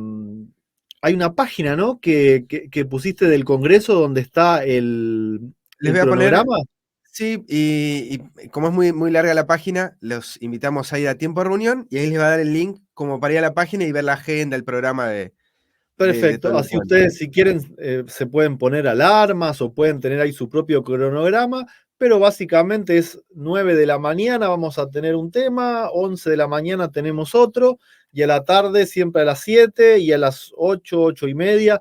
hay una página, ¿no? Que pusiste del Congreso donde está Les el voy a poner, cronograma. sí, y como es muy, muy larga la página, los invitamos a ir a tiempo de reunión y ahí les va a dar el link como para ir a la página y ver la agenda, el programa de todo Perfecto, el así encuentro. ustedes si quieren se pueden poner alarmas o pueden tener ahí su propio cronograma, pero básicamente es 9 de la mañana vamos a tener un tema, 11 de la mañana tenemos otro, y a la tarde siempre a las 7 y a las 8, 8:30,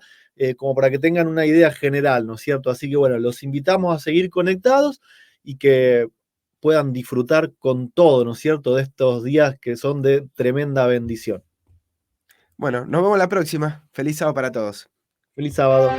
como para que tengan una idea general, ¿no es cierto? Así que bueno, los invitamos a seguir conectados y que puedan disfrutar con todo, ¿no es cierto?, de estos días que son de tremenda bendición. Bueno, nos vemos la próxima. Feliz sábado para todos. Feliz sábado.